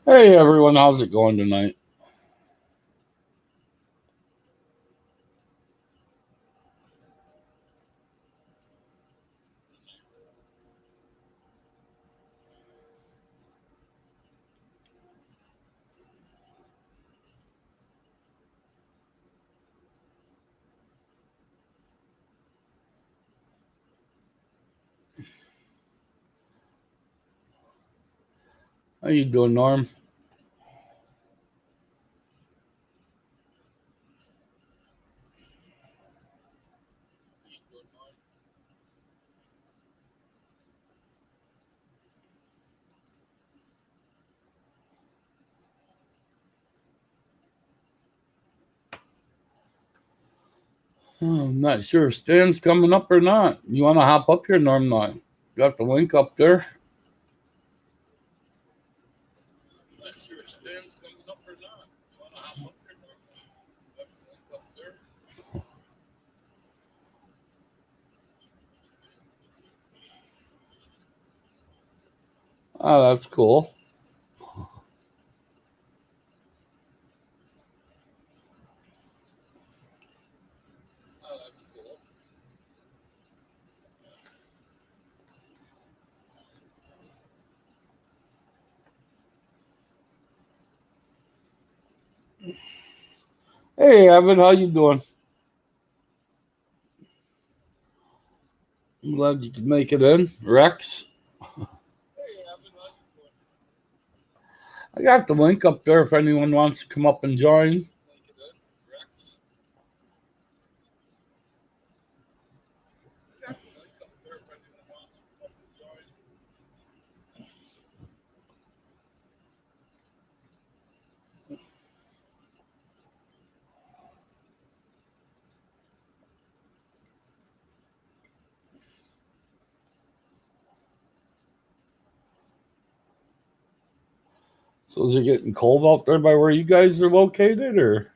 Hey everyone, how's it going tonight? How you doing, Norm? I'm not sure if Stan's coming up or not. You want to hop up here, Norm? Not got the link up there. Not sure if Stan's coming up or not. You want to hop up here, Norm? Got the link up there. Oh, that's cool. Oh, that's cool. Hey, Evan, how you doing? I'm glad you could make it in. Rex? I got the link up there if anyone wants to come up and join. Rex? I got the link up there if anyone wants to come up and join. So is it getting cold out there by where you guys are located, or?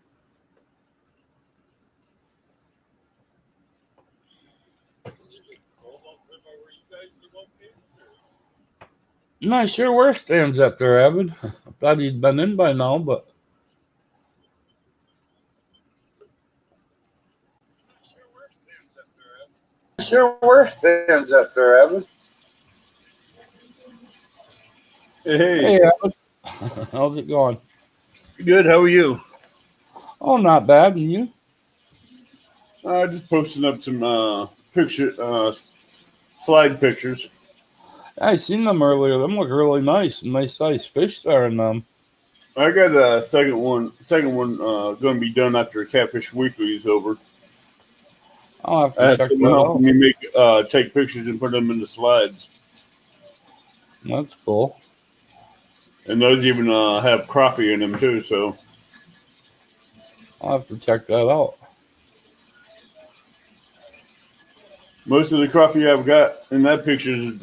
I'm not sure where Stan's at there, Evan. I thought he'd been in by now, but. Sure where Stan's at there, Evan. Hey, Hey, Evan. How's it going? good. How are you? Oh, not bad. And you? Just posting up some slide pictures. I seen them earlier. Them look really nice. Nice sized fish there in them. I got a second one going to be done after Catfish Weekly is over. I'll have I to have check someone that helping out. me take pictures and put them in the slides, That's cool. and those even have crappie in them too. So I'll have to check that out. most of the crappie I've got in that picture is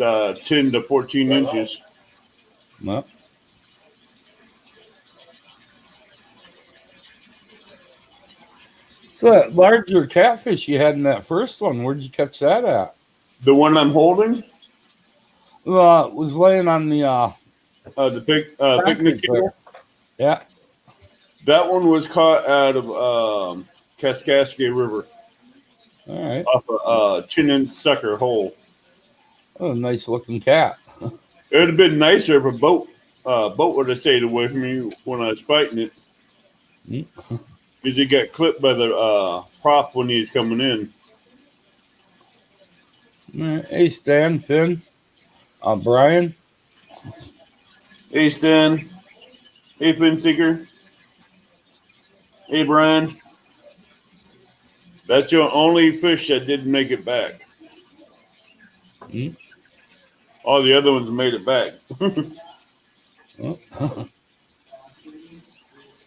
10 to 14 inches. Yep. So that larger catfish you had in that first one, where'd you catch that at? The one I'm holding, It was laying on the picnic concrete there. table. Yeah. That one was caught out of Kaskaskia River All right. off a 10-inch sucker hole. Oh, nice looking cat. It would have been nicer if a boat would have stayed away from me when I was fighting it, because he got clipped by the prop when he was coming in. All right. Hey, Stan, Finn, Brian. Hey Stan, hey Finseeker, hey Brian. That's your only fish that didn't make it back. All the other ones made it back.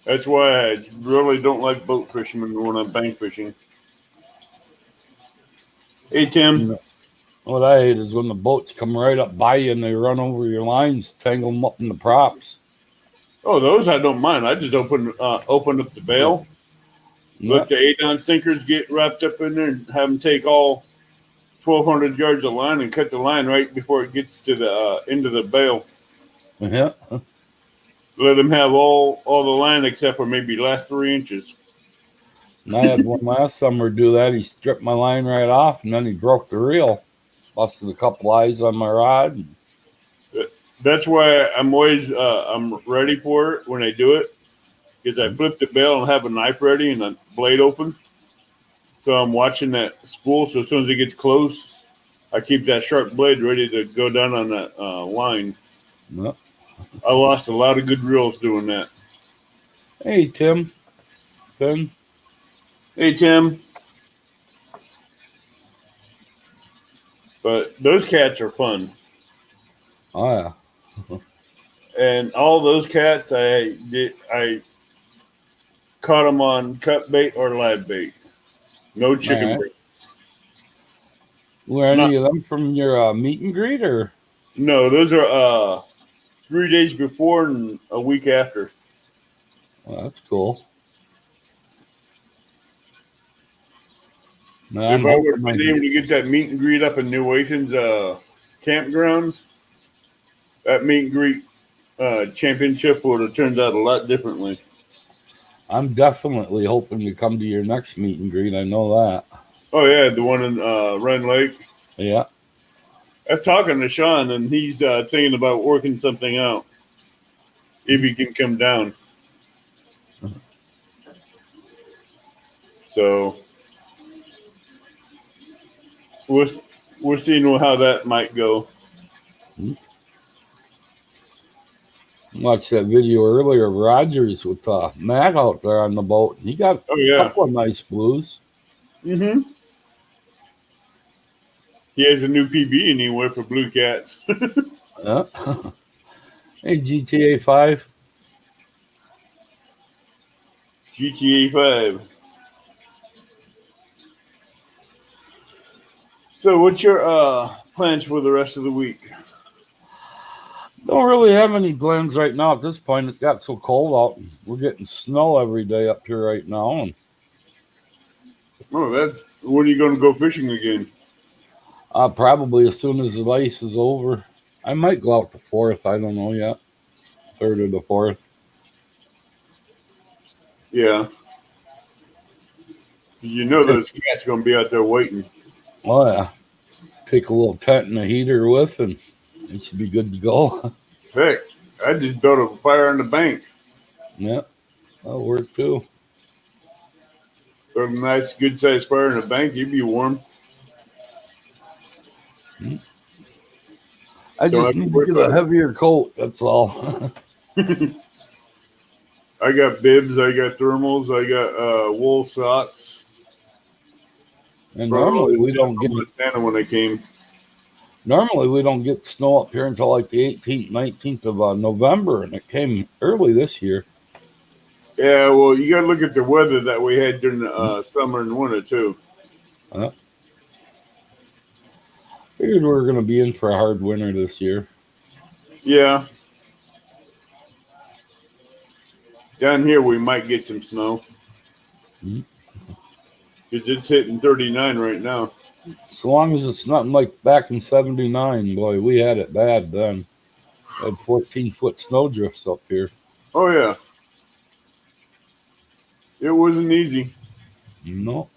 That's why I really don't like boat fishing when I'm bank fishing. Hey Tim. What I hate is when the boats come right up by you and they run over your lines, tangle them up in the props. Oh, those I don't mind. I just open up the bail, let the 8-ounce sinkers get wrapped up in there, and have them take all 1,200 yards of line and cut the line right before it gets to the end of the bail. Yeah. Let them have all the land except for maybe last 3 inches. And I had one last summer do that. He stripped my line right off, and then he broke the reel, busted a couple eyes on my rod. That's why I'm always I'm ready for it when I do it, because I flip the bail and have a knife ready and a blade open. So I'm watching that spool. So as soon as it gets close, I keep that sharp blade ready to go down on that line. Yep. I lost a lot of good reels doing that. Hey, Tim. Ben. Hey, Tim. But those cats are fun. Oh, yeah. And all those cats, I caught them on cut bait or live bait. No chicken Right. bait. Were any of them from your meet and greet, or? No, those are 3 days before and a week after. Well, that's cool. If I would have been able to get that meet and greet up in New Ocean's campgrounds, that meet and greet championship would have turned out a lot differently. I'm definitely hoping to come to your next meet and greet. I know that. Oh, yeah, the one in Run Lake. Yeah. I was talking to Sean, and he's thinking about working something out if he can come down. So we're seeing how that might go. Watched that video earlier of Rogers with Matt out there on the boat. He got a couple of nice blues. Mm-hmm. He has a new PB anywhere for blue cats. Yeah. Hey, GTA 5. GTA 5. So what's your plans for the rest of the week? Don't really have any plans right now at this point. It got so cold out. We're getting snow every day up here right now. And when are you going to go fishing again? probably as soon as the ice is over. I might go out the 4th. I don't know yet. 3rd or the 4th. Yeah. You know those cats are going to be out there waiting. Oh, yeah. Take a little tent and a heater with, and it should be good to go. Heck, I just built a fire on the bank. Yeah, that'll work too. Built a nice, good-sized fire in the bank. You'd be warm. I just need to get a heavier coat, that's all. I got bibs, I got thermals, I got wool socks. And normally we don't get when I came. Normally we don't get snow up here until like the 18th, 19th of November, and it came early this year. Yeah, well, you got to look at the weather that we had during the summer and winter too. Figured we were going to be in for a hard winter this year. Yeah. Down here we might get some snow. Because it's hitting 39 right now. So long as it's nothing like back in 79, boy, we had it bad then. Had 14-foot snow drifts up here. Oh, yeah. It wasn't easy. No.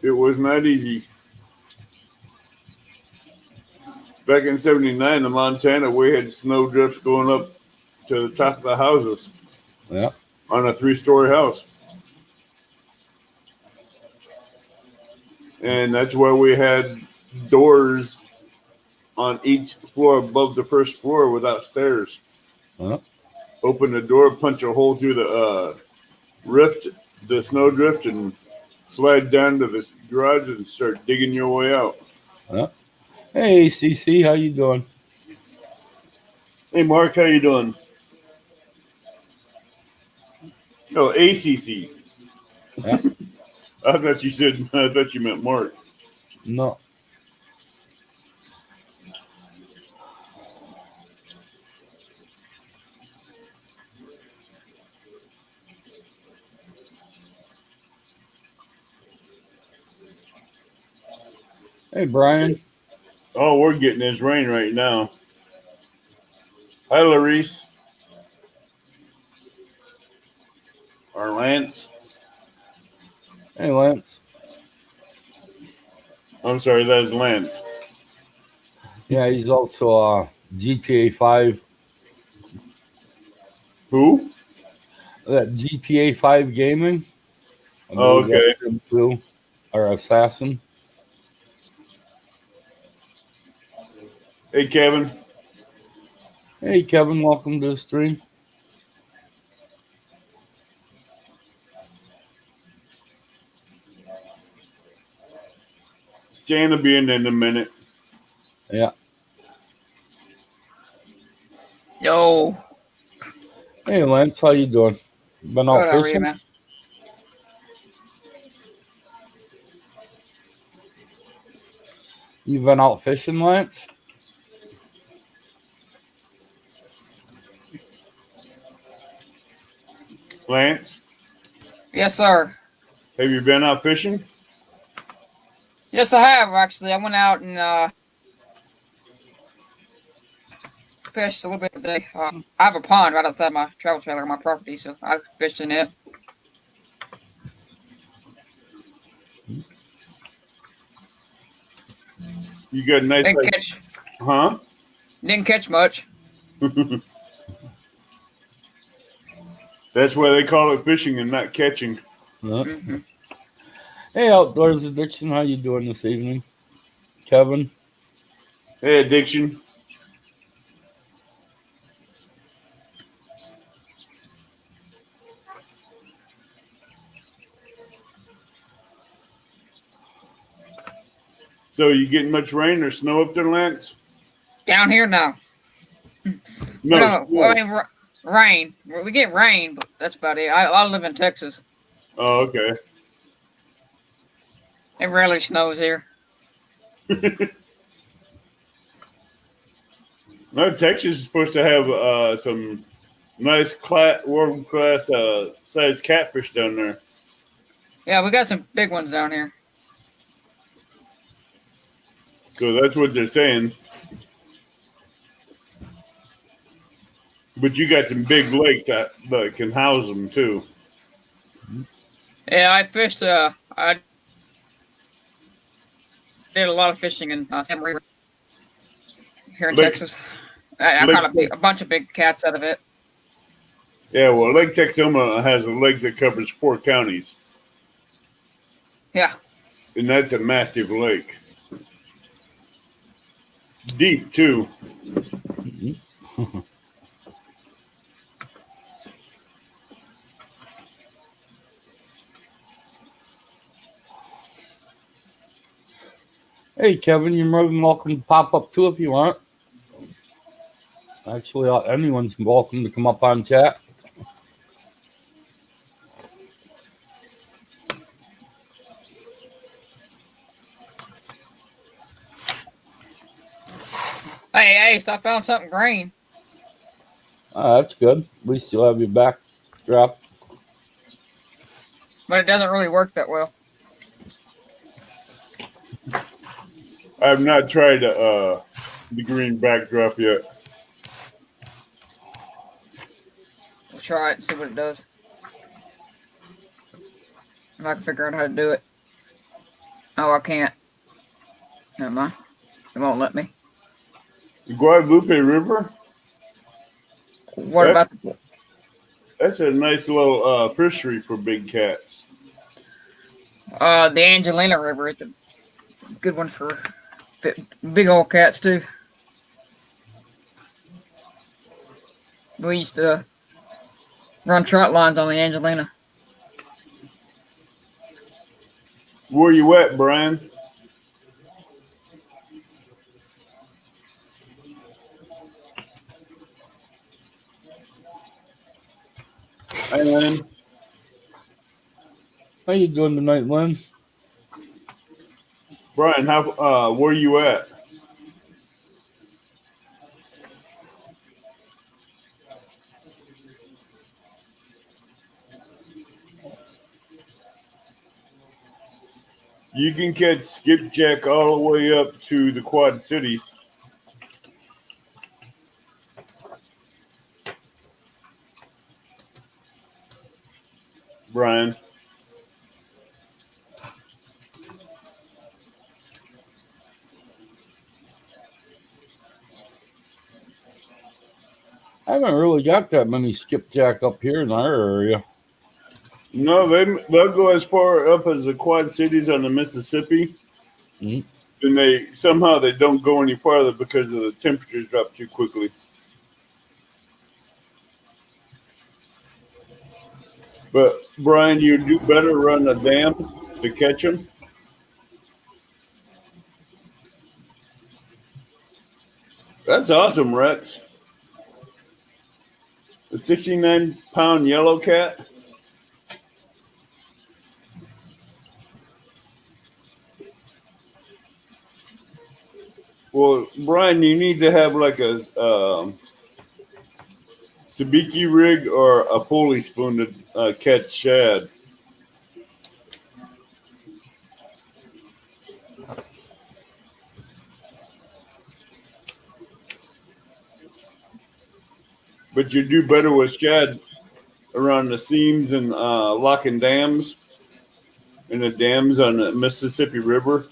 It was not easy. Back in 79 in Montana, we had snow drifts going up to the top of the houses. Yeah. On a 3-story house. And that's why we had doors on each floor above the first floor without stairs. Open the door, punch a hole through the rift, the snow drift, and slide down to the garage and start digging your way out. Hey, CC, how you doing? Hey, Mark, how you doing? No, ACC. Yeah. I thought you meant Mark. No. Hey, Brian. Oh, we're getting this rain right now. Hi, Larice. or Lance. Hey, Lance. I'm sorry, that is Lance. Yeah, he's also GTA 5. Who? That GTA 5 gaming. I Oh, believe okay. that's him too. Or Assassin. Hey, Kevin. Hey, Kevin, welcome to the stream. Stan will be in a minute. Yeah. Yo. Hey, Lance, how you doing? Been out Good, how are you, fishing? man? You been out fishing, Lance? Lance, Yes, sir. have you been out fishing? Yes, I have, actually. I went out and fished a little bit today. I have a pond right outside my travel trailer on my property, so I fished in it. You got a nice, Didn't like, catch, huh? didn't catch much. That's why they call it fishing and not catching. Yeah. Mm-hmm. Hey, Outdoors Addiction, how you doing this evening? Kevin? Hey, Addiction. So, you getting much rain or snow up there, Lance? Down here now. We No, don't, well, snow. I mean, rain. We get rain, but that's about it. I live in Texas. Oh, okay. It rarely snows here. No, Texas is supposed to have some nice world-class size catfish down there. Yeah, we got some big ones down here. So that's what they're saying. But you got some big lakes that can house them too. Yeah, I fished, I did a lot of fishing in Sam River here in Lake, Texas. I Lake, caught a bunch of big cats out of it. yeah. Well, Lake Texoma has a lake that covers 4 counties, Yeah. and that's a massive lake. Deep too. Hey, Kevin, you're more than welcome to pop up too if you want. Actually, anyone's welcome to come up on chat. Hey, so I found something green. That's good. At least you'll have your back strap. But it doesn't really work that well. I have not tried the green backdrop yet. We'll try it and see what it does. If I can figure out how to do it. Oh, I can't. Never mind. It won't let me. The Guadalupe River. What about That's a nice little fishery for big cats. the Angelina River? It's a good one for big old cats too. We used to run trot lines on the Angelina. Where you at, Brian? Hey, Lynn. How you doing tonight, Lynn? Brian, where you at? You can catch skipjack all the way up to the Quad Cities. Brian. I haven't really got that many skipjack up here in our area. No, they'll go as far up as the Quad Cities on the Mississippi. Mm. And they don't go any farther because of the temperatures drop too quickly. But Brian, you do better run the dams to catch them. That's awesome, Rex. A 69-pound yellow cat. Well, Brian, you need to have like a sabiki rig or a pulley spoon to catch shad. But you do better with shad around the seams and locking dams and the dams on the Mississippi River.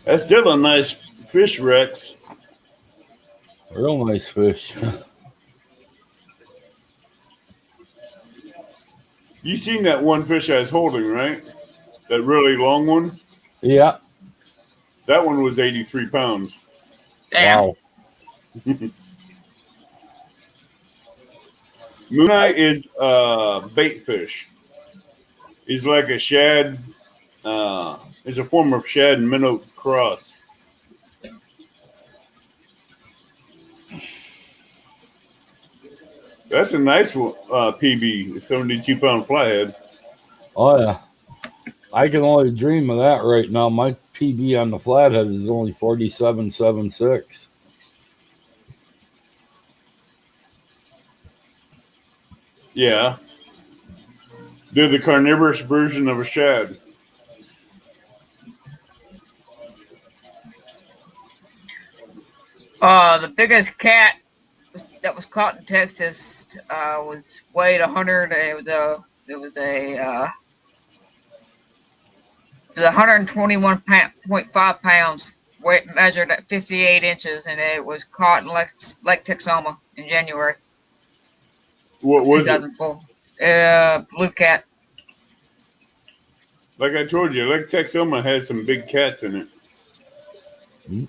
That's still a nice fish, Rex. Real nice fish. You seen that one fish I was holding, right? That really long one? Yeah. That one was 83 pounds. Damn. Wow. Mooneye is bait fish. He's like a shad. It's a form of shad and minnow cross. That's a nice one, PB, 72-pound flathead. Oh, yeah. I can only dream of that right now. My PB on the flathead is only 47.76. Yeah. They're the carnivorous version of a shad. The biggest cat that was caught in Texas was weighed 100. It was 121.5 pounds, measured at 58 inches, and it was caught in Lake Texoma in January. What was 2004. Blue cat. Like I told you, Lake Texoma has some big cats in it. Mm.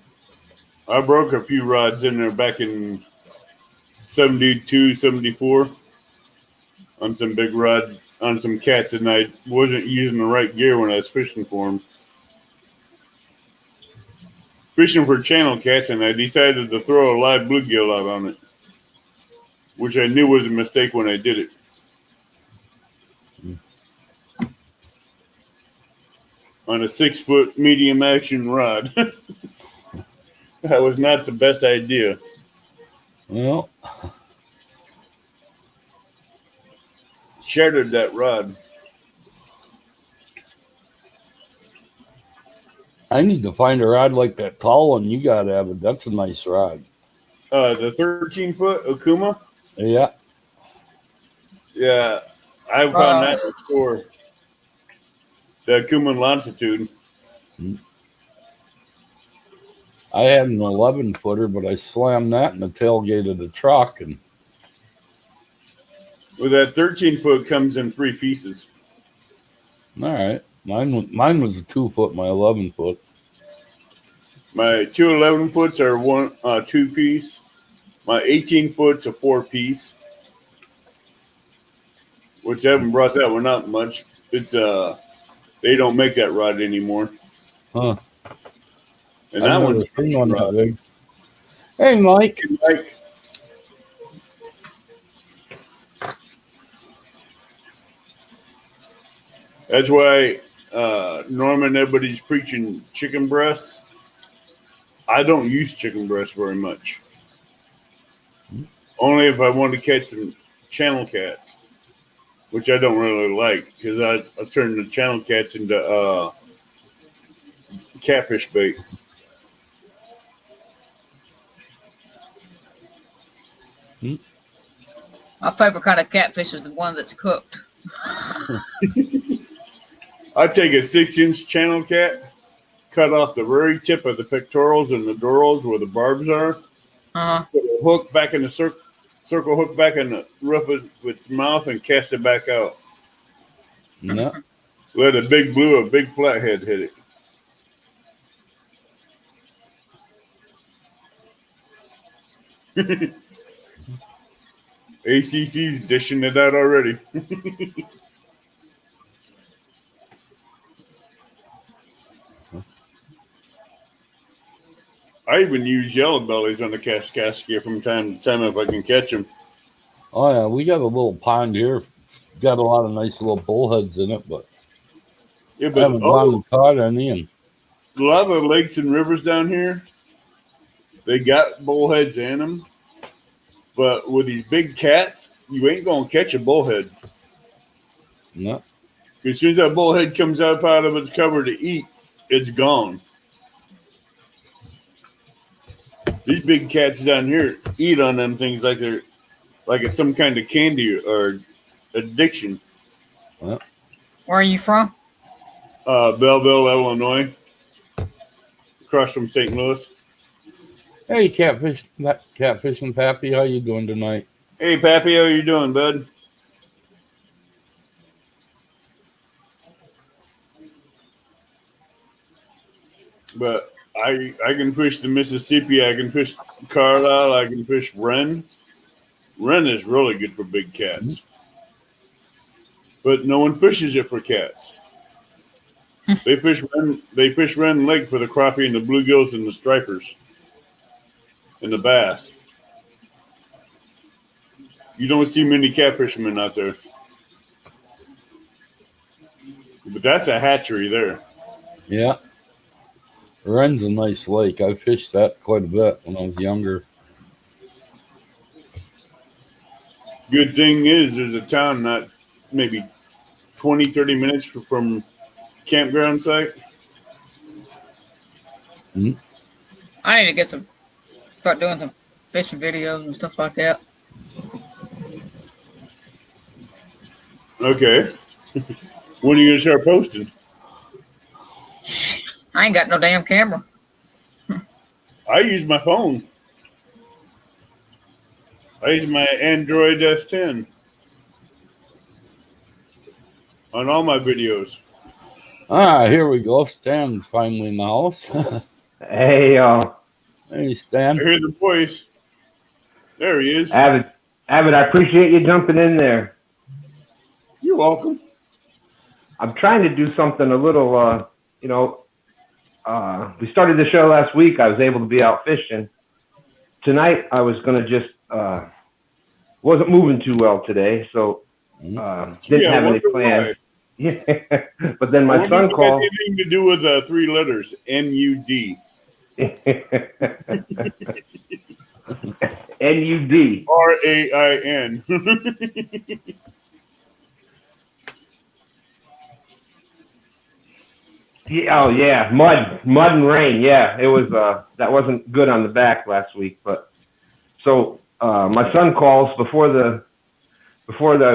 I broke a few rods in there back in 72, 74 on some big rods, on some cats, and I wasn't using the right gear when I was fishing for them. Fishing for channel cats, and I decided to throw a live bluegill out on it, which I knew was a mistake when I did it. On a 6-foot medium action rod. That was not the best idea. Well, Shattered that rod. I need to find a rod like that tall one you got, Avid. That's a nice rod. The 13-foot Okuma? Yeah. Yeah, I found that before. The Okuma Longitude. I had an 11-footer, but I slammed that in the tailgate of the truck. And Well, that 13-foot comes in 3 pieces. all right. Mine was a 2-foot, my 11-foot. My 2 11-foots are 2-piece. My 18-foot's a 4-piece. Which I haven't brought that one out much. It's they don't make that rod anymore. Huh. And that one's a pretty one that big. Hey, Mike. Mike. That's why Norman, everybody's preaching chicken breasts. I don't use chicken breasts very much. Only if I want to catch some channel cats. which I don't really like because I turned the channel cats into catfish bait. My favorite kind of catfish is the one that's cooked. I take a 6-inch channel cat, cut off the very tip of the pectorals and the dorals where the barbs are, put a hook back in the circle hook back in the roof of its mouth and cast it back out. Yeah. Let a big flathead hit it. ACC's dishing it out already. I even use yellow bellies on the cascade from time to time if I can catch them. Oh yeah, we got a little pond here. It's got a lot of nice little bullheads in it, but Yeah, I but haven't gone and caught any. And a lot of the lakes and rivers down here, they got bullheads in them. But with these big cats, you ain't gonna catch a bullhead. no. As soon as that bullhead comes up out of its cover to eat, it's gone. These big cats down here eat on them things like it's some kind of candy or addiction. Well, Where are you from? Belleville, Illinois, across from St. Louis. hey, catfishing Pappy, how you doing tonight? Hey, Pappy, how you doing, bud? But I can fish the Mississippi. I can fish Carlisle. I can fish Wren. Wren is really good for big cats. But no one fishes it for cats. They fish Wren Lake for the crappie and the bluegills and the stripers and the bass. You don't see many catfishermen out there. But that's a hatchery there. Yeah. Wren's a nice lake. I fished that quite a bit when I was younger. Good thing is there's a town not maybe 20, 30 minutes from campground site. Mm-hmm. I need to start doing some fishing videos and stuff like that. Okay. When are you going to start posting? I ain't got no damn camera. I use my phone. I use my Android S10 on all my videos. Here we go. Stan's finally in the house. Hey, y'all. Hey, Stan. I hear the voice. There he is. Avid, I appreciate you jumping in there. You're welcome. I'm trying to do something a little, we started the show last week. I was able to be out fishing. Tonight, I was going to just, wasn't moving too well today, so didn't have any plans. Yeah. But then my son called. Anything to do with 3 letters, MUD. NUD. RAIN. Yeah, oh yeah, mud and rain. Yeah, it was. That wasn't good on the back last week. But so my son calls before I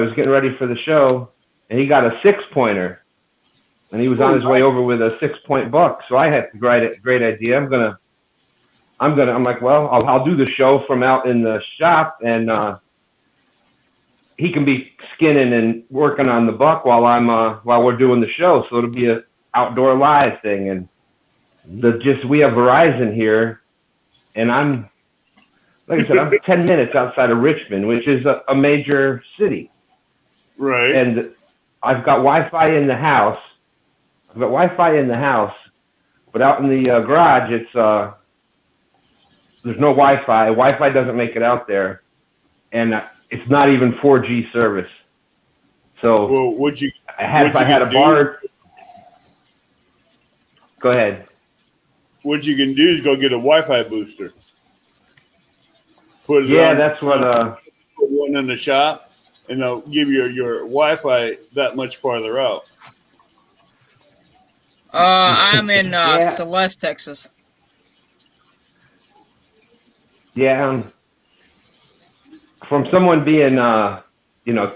was getting ready for the show, and he got a 6-pointer, and he was on his way over with a 6-point buck. So I had a great idea. I'm like, well, I'll do the show from out in the shop, and he can be skinning and working on the buck while we're doing the show. So it'll be a outdoor live thing. And we have Verizon here, and I'm 10 minutes outside of Richmond, which is a major city. Right. And I've got Wi-Fi in the house. But out in the garage, there's no Wi-Fi. Wi-Fi doesn't make it out there, and it's not even 4G service. So, well, if I had a bar. Go ahead. What you can do is go get a Wi-Fi booster. Put it on. That's what. Put one in the shop, and they'll give you your Wi-Fi that much farther out. I'm in Yeah. Celeste, Texas. Yeah. From someone being,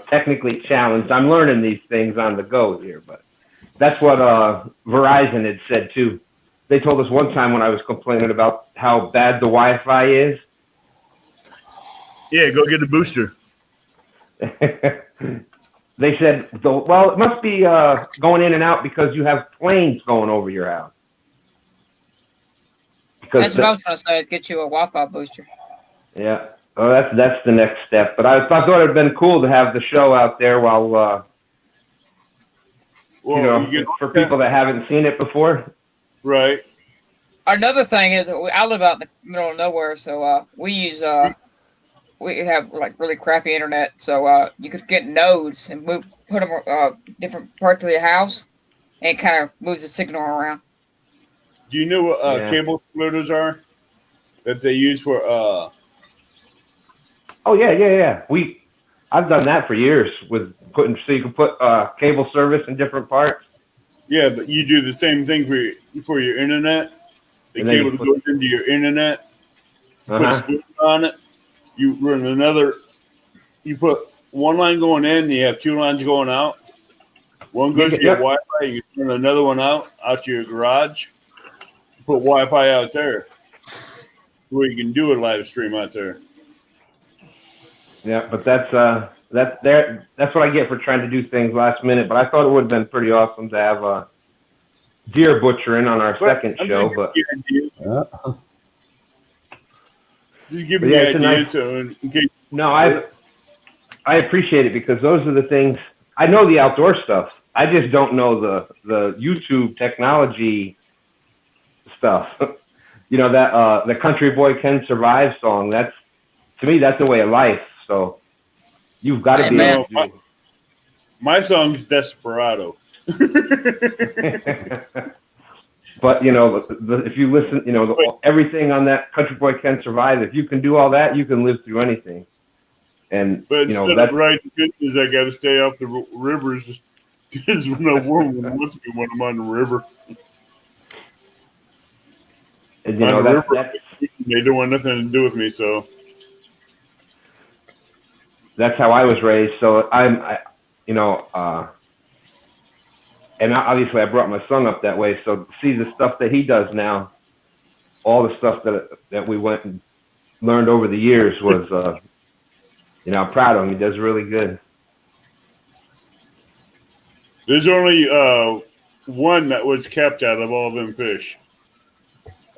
technically challenged, I'm learning these things on the go here, but that's what Verizon had said too. They told us one time when I was complaining about how bad the Wi-Fi is. Yeah, go get a booster. They said, well, it must be going in and out because you have planes going over your house. That's what I was going to say. Get you a Wi-Fi booster. Yeah. Oh, that's the next step. But I thought it would have been cool to have the show out there while, for people that haven't seen it before. Right. Another thing is, I live out in the middle of nowhere, so we have like really crappy internet. So you could get nodes and put them different parts of the house, and it kind of moves the signal around. Do you know what cable splitters are that they use for? Oh yeah. I've done that for years with so you can put cable service in different parts. Yeah, but you do the same thing for your internet. The cable that goes into your internet. Put a splitter on it. You run another. You put one line going in, and you have two lines going out. One goes to your Wi-Fi. You turn another one out to your garage. Put Wi-Fi out there, where you can do a live stream out there. Yeah, but that's what I get for trying to do things last minute. But I thought it would have been pretty awesome to have deer butchering on our second show. But just give me ideas. No, I appreciate it because those are the things. I know the outdoor stuff. I just don't know the YouTube technology stuff. That the Country Boy Can Survive song. To me, that's a way of life. So you've got to be able to. My song's Desperado. But if you listen, everything on that Country Boy Can Survive. If you can do all that, you can live through anything. And but instead of riding pitches, I got to stay off the rivers because no woman wants me when I'm on the river. And they don't want nothing to do with me, so. That's how I was raised. So and obviously I brought my son up that way. So to see the stuff that he does now, all the stuff that we went and learned over the years was, I'm proud of him. He does really good. There's only one that was kept out of all them fish.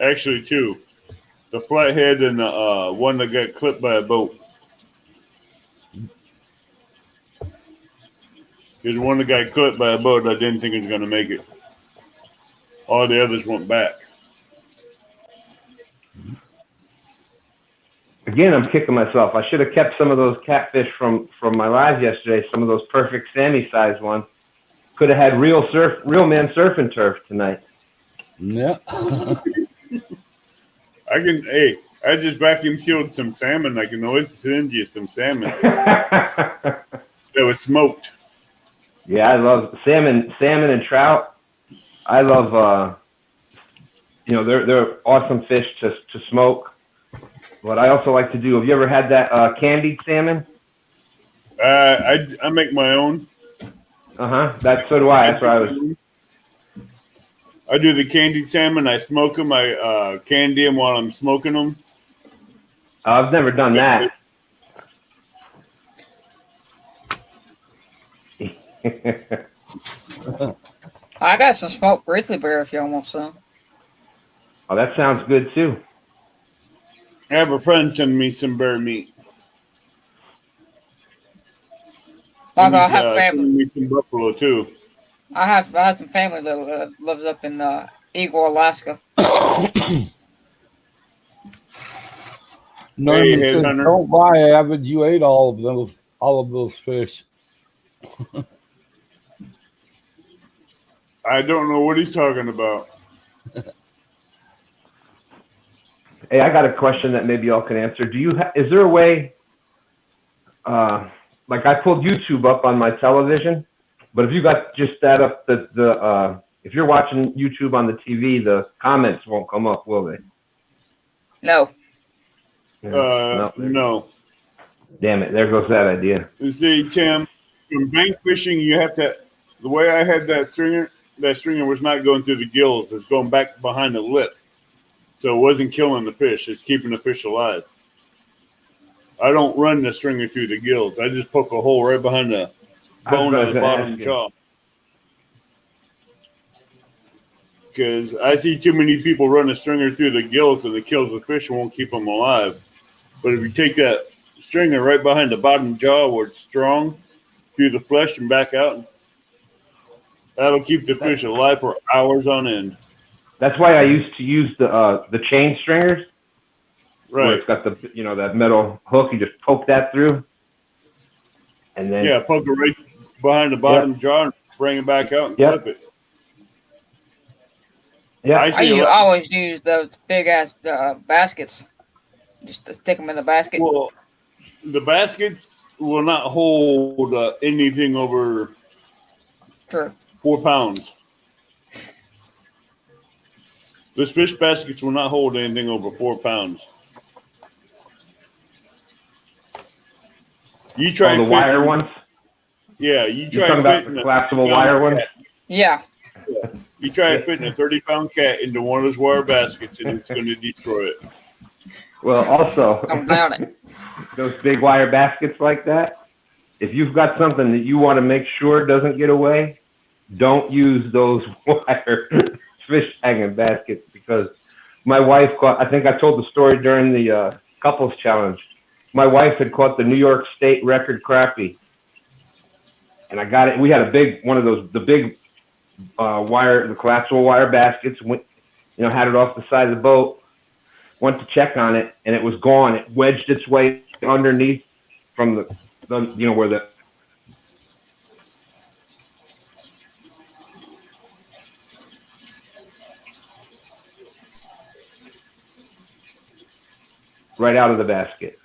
Actually, two. The flathead and the one that got clipped by a boat. There's one that got clipped by a boat I didn't think was going to make it. All the others went back. Again, I'm kicking myself. I should have kept some of those catfish from my live yesterday, some of those perfect Sammy size ones. Could have had real man surf and turf tonight. Yeah. I just vacuum sealed some salmon. I can always send you some salmon. That was smoked. Yeah, I love salmon and trout. I love, they're awesome fish to smoke. But I also like to do. Have you ever had that candied salmon? I make my own. So do I. That's what I was. I do the candied salmon. I smoke them. I candy them while I'm smoking them. I've never done that. I got some smoked grizzly bear if y'all want some. Oh, that sounds good too. I have a friend send me some bear meat. I have family. Me some buffalo too. I have some family that lives up in Eagle, Alaska. Norman said, "Don't lie, Avid. You ate all of those fish." I don't know what he's talking about. Hey, I got a question that maybe y'all can answer. Is there a way like I pulled YouTube up on my television, but if you got just that up, if you're watching YouTube on the TV, the comments won't come up, will they? No. Yeah, No. Damn it! There goes that idea. You see, Tim, in bank fishing, you have to. The way I had that stringer was not going through the gills; it's going back behind the lip, so it wasn't killing the fish; it's keeping the fish alive. I don't run the stringer through the gills. I just poke a hole right behind the bone of the bottom jaw. Because I see too many people run a stringer through the gills and it kills the fish and won't keep them alive. But if you take that stringer right behind the bottom jaw where it's strong, through the flesh and back out, that'll keep the fish alive for hours on end. That's why I used to use the chain stringers. Right. Where it's got the that metal hook. You just poke that through, and then poke it right behind the bottom jaw and bring it back out and clip it. Yeah, I always use those big ass baskets, just to stick them in the basket. Well, the baskets will not hold anything over 4 pounds. Those fish baskets will not hold anything over 4 pounds. You try the wire ones. Yeah, you try. You're talking about the collapsible wire ones. Yeah. You try fitting a 30-pound cat into one of those wire baskets, and it's going to destroy it. Well, also, Don't doubt it. Those big wire baskets like that. If you've got something that you want to make sure doesn't get away, don't use those wire fish hanging baskets, because my wife caught. I think I told the story during the couples challenge. My wife had caught the New York State record crappie, and I got it. We had a big one of those, the big wire, the collapsible wire baskets. Went, had it off the side of the boat. Went to check on it, and it was gone. It wedged its way underneath from the where the right out of the basket.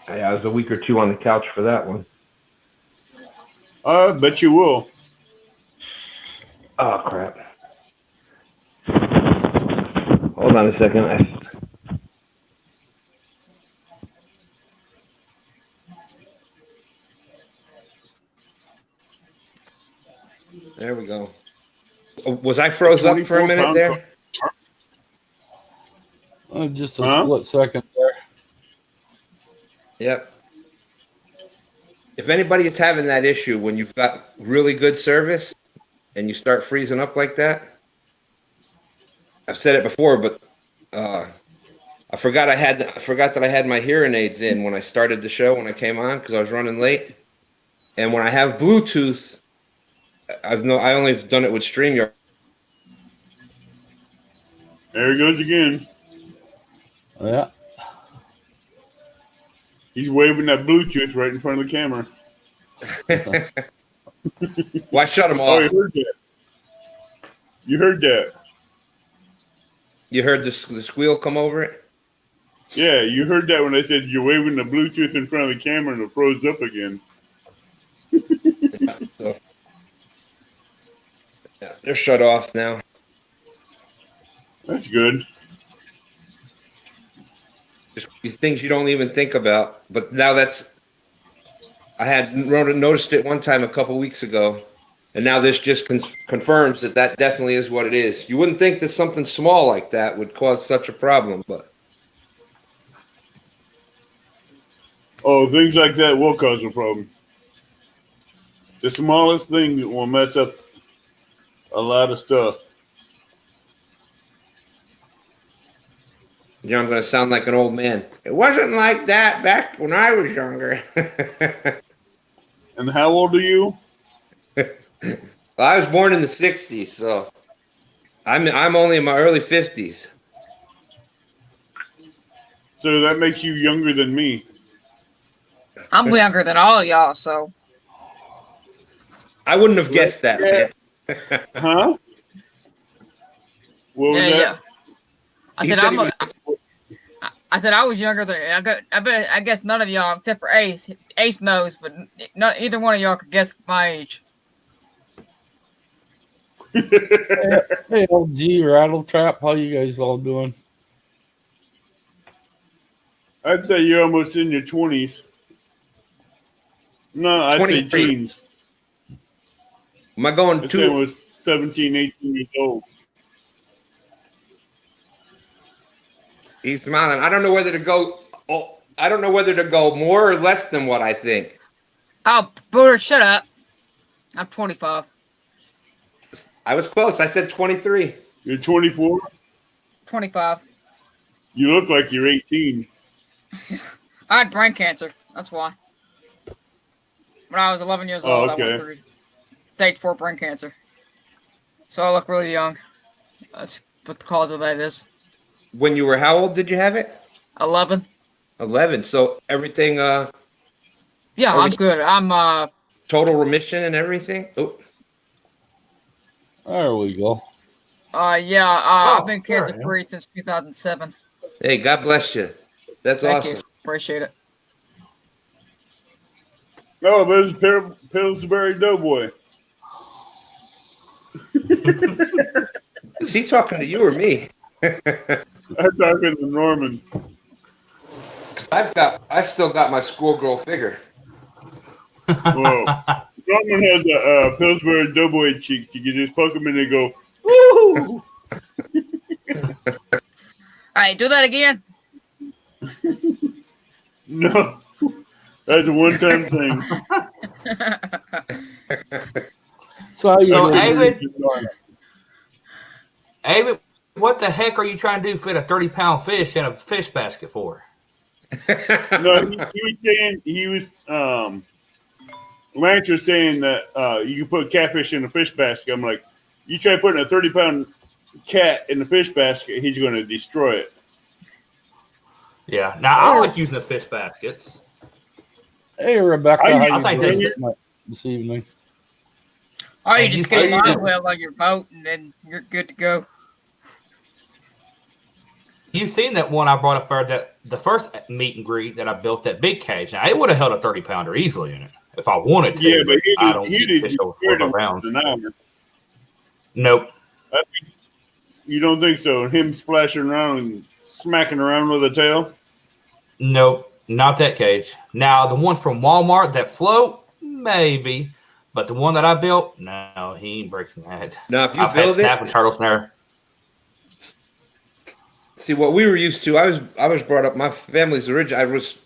Yeah, I was a week or two on the couch for that one. I bet you will. Oh, crap. Hold on a second. There we go. Was I froze up for a minute there? Just a split second there. Yep. If anybody is having that issue when you've got really good service and you start freezing up like that, I've said it before, but I forgot that I had my hearing aids in when I started the show when I came on because I was running late. And when I have Bluetooth, I only have done it with StreamYard. There he goes again. Yeah. He's waving that Bluetooth right in front of the camera. Why shut him off? Oh, you heard that. You heard that. You heard the squeal come over it? Yeah, you heard that when I said you're waving the Bluetooth in front of the camera and it froze up again. Yeah, they're shut off now. That's good. Just these things you don't even think about. But now I had noticed it one time a couple weeks ago, and now this just confirms that definitely is what it is. You wouldn't think that something small like that would cause such a problem, but. Oh, things like that will cause a problem. The smallest thing will mess up a lot of stuff. I'm going to sound like an old man. It wasn't like that back when I was younger. And how old are you? Well, I was born in the 60s, so I'm only in my early 50s. So that makes you younger than me. I'm younger than all of y'all, so. I wouldn't have guessed that. Yeah. Huh? What was that? Yeah. I said I said I was younger than I guess none of y'all except for Ace. Ace knows, but not either one of y'all could guess my age. Hey, LG, Rattletrap, how you guys all doing? I'd say you're almost in your 20s. No, I'd say 23. teens. Am I going I'd say I to? was 17, 18 years old. He's smiling. I don't know whether to go. Oh, I don't know whether to go more or less than what I think. Oh, Booter, shut up. I'm 25. I was close. I said 23. You're 24? 25. You look like you're 18. I had brain cancer. That's why. When I was 11 years old, I went through stage 4 brain cancer. So I look really young. That's what the cause of that is. When you were how old did you have it? 11. 11. So everything. Yeah, I'm good. I'm total remission and everything. Oh. There we go. I've been cancer free since 2007. Hey, God bless you. That's Thank awesome. you. Appreciate it. No, but it's Pillsbury Doughboy. Is he talking to you or me? I'm talking to Norman. I still got my schoolgirl figure. Whoa. Norman has a Pillsbury Doughboy cheeks. You can just poke them and they go, woo! Alright, do that again. No. That's a one-time thing. So, David, what the heck are you trying to do? Fit a 30-pound fish in a fish basket for? No, he was Lance was saying that you can put catfish in a fish basket. I'm like, you try putting a 30-pound cat in the fish basket, he's going to destroy it. Yeah. Now, I like using the fish baskets. Hey, Rebecca, how I think you doing this evening? Or you just get a line well on your boat and then you're good to go. You've seen that one I brought up there, that the first meet and greet that I built, that big cage. Now, it would have held a 30-pounder easily in it if I wanted to. Yeah, but I don't keep fish over 4 pounds. Nope. You don't think so? Him splashing around and smacking around with a tail? Nope. Not that cage. Now, the one from Walmart that float, maybe. But the one that I built, no, he ain't breaking that. Now, if you I've had build snapping turtles in there. See, what we were used to, I was brought up, my family's original, I was,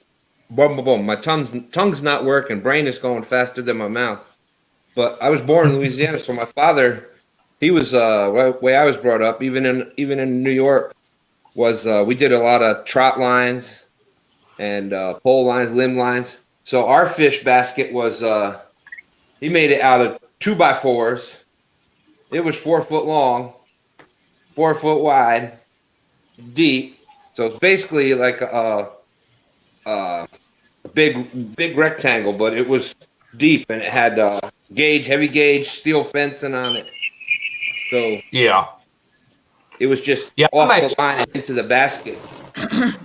boom, boom, boom. My tongue's not working. Brain is going faster than my mouth. But I was born in Louisiana, so my father, he was, way I was brought up, even in New York, was we did a lot of trot lines and pole lines, limb lines. So our fish basket was, he made it out of 2x4s. It was 4 foot long, 4 foot wide, deep. So it's basically like a big rectangle, but it was deep and it had heavy gauge steel fencing on it. So yeah, it was just off the line and into the basket.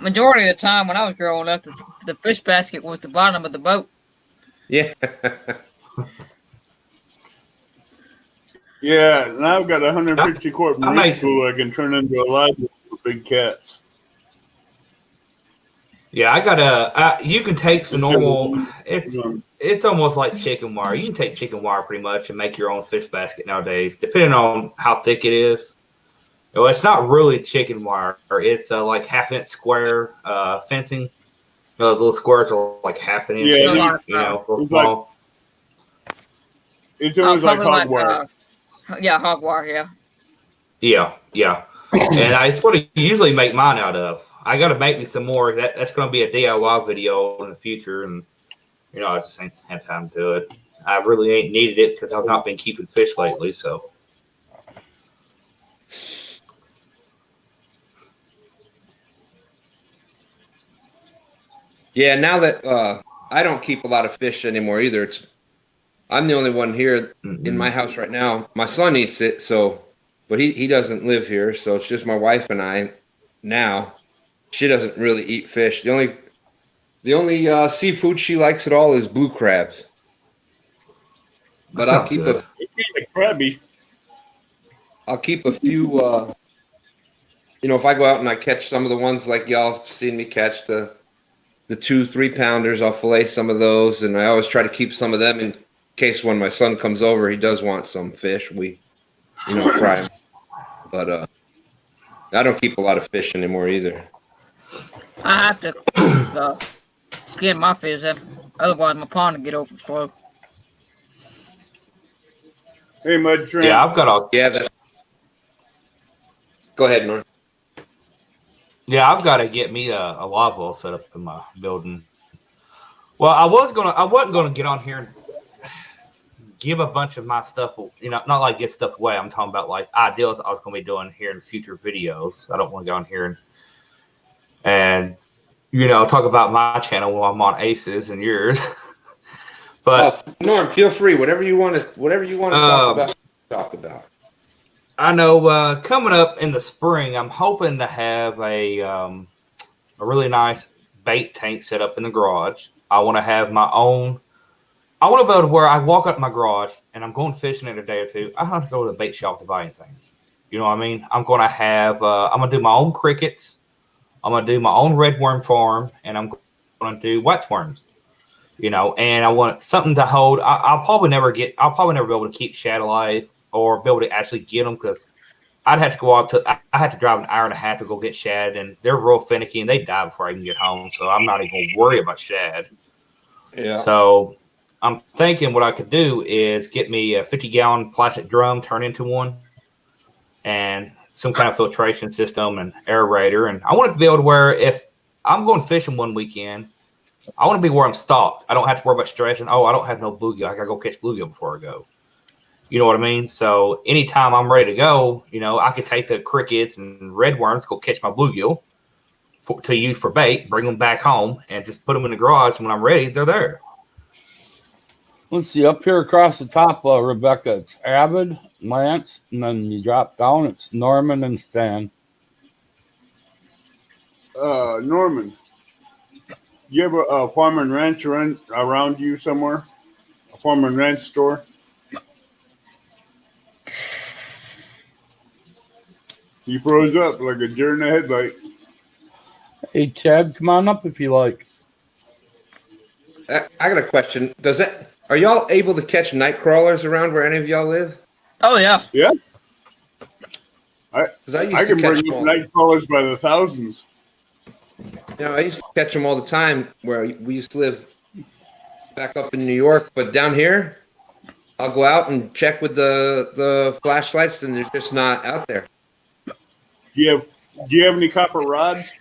Majority of the time when I was growing up, the fish basket was the bottom of the boat. Yeah. Yeah, and I've got a 150 quart marine pool I can turn into a library for big cats. Yeah, I got you can take some normal, it's almost like chicken wire. You can take chicken wire pretty much and make your own fish basket nowadays, depending on how thick it is. Well, it's not really chicken wire. It's like 1/2 inch square fencing. The little squares are like 1/2 inch. Yeah, real small. It's almost like hog wire. Hog wire, Yeah. And that's what I usually make mine out of. I got to make me some more. That's going to be a DIY video in the future, and I just ain't had time to do it. I really ain't needed it because I've not been keeping fish lately. So, yeah. Now that I don't keep a lot of fish anymore either. I'm the only one here in my house right now. My son eats it, but he doesn't live here, so it's just my wife and I now. She doesn't really eat fish. The only seafood she likes at all is blue crabs. But Sounds good. It's kind of crabby. I'll keep a few. If I go out and I catch some of the ones like y'all have seen me catch the 2-3 pounders, I'll fillet some of those, and I always try to keep some of them in case when my son comes over, he does want some fish. We, fry them. But I don't keep a lot of fish anymore either. I have to skin my fish, otherwise my pond will get overflow. Hey, Mud Shrimp. Yeah, I've got a Yeah. Go ahead, Norm. Yeah, I've got to get me a live well set up in my building. Well, I wasn't gonna get on here and give a bunch of my stuff, not like get stuff away. I'm talking about like ideas I was gonna be doing here in future videos. I don't want to go on here and talk about my channel while I'm on Aces and yours. But Norm, feel free. Whatever you want to talk about. I know coming up in the spring, I'm hoping to have a really nice bait tank set up in the garage. I want to have my own. I want to be able to where I walk up my garage and I'm going fishing in a day or two. I don't have to go to the bait shop to buy anything. You know what I mean? I'm going to have. I'm going to do my own crickets. I'm going to do my own red worm farm, and I'm going to do wax worms. And I want something to hold. I'll probably never be able to keep shad alive or be able to actually get them because I'd have to go out to. I had to drive an hour and a half to go get shad, and they're real finicky and they die before I can get home. So I'm not even going to worry about shad. Yeah. So I'm thinking what I could do is get me a 50-gallon plastic drum, turn into one, and some kind of filtration system and aerator. And I want it to be able to where if I'm going fishing one weekend, I want to be where I'm stocked. I don't have to worry about stressing. Oh, I don't have no bluegill. I got to go catch bluegill before I go. You know what I mean? So anytime I'm ready to go, I could take the crickets and red worms, go catch my bluegill to use for bait, bring them back home, and just put them in the garage. And when I'm ready, they're there. Let's see, up here across the top, Rebecca, it's Avid, Lance, and then you drop down, it's Norman and Stan. Norman, you have a farm and ranch around you somewhere? A farm and ranch store? He froze up like a deer in the headlight. Hey, Ted, come on up if you like. I got a question. Are y'all able to catch night crawlers around where any of y'all live? Oh yeah. Yeah. I I can bring up night crawlers by the thousands. I used to catch them all the time where we used to live back up in New York, but down here, I'll go out and check with the flashlights, and they're just not out there. Do you have any copper rods?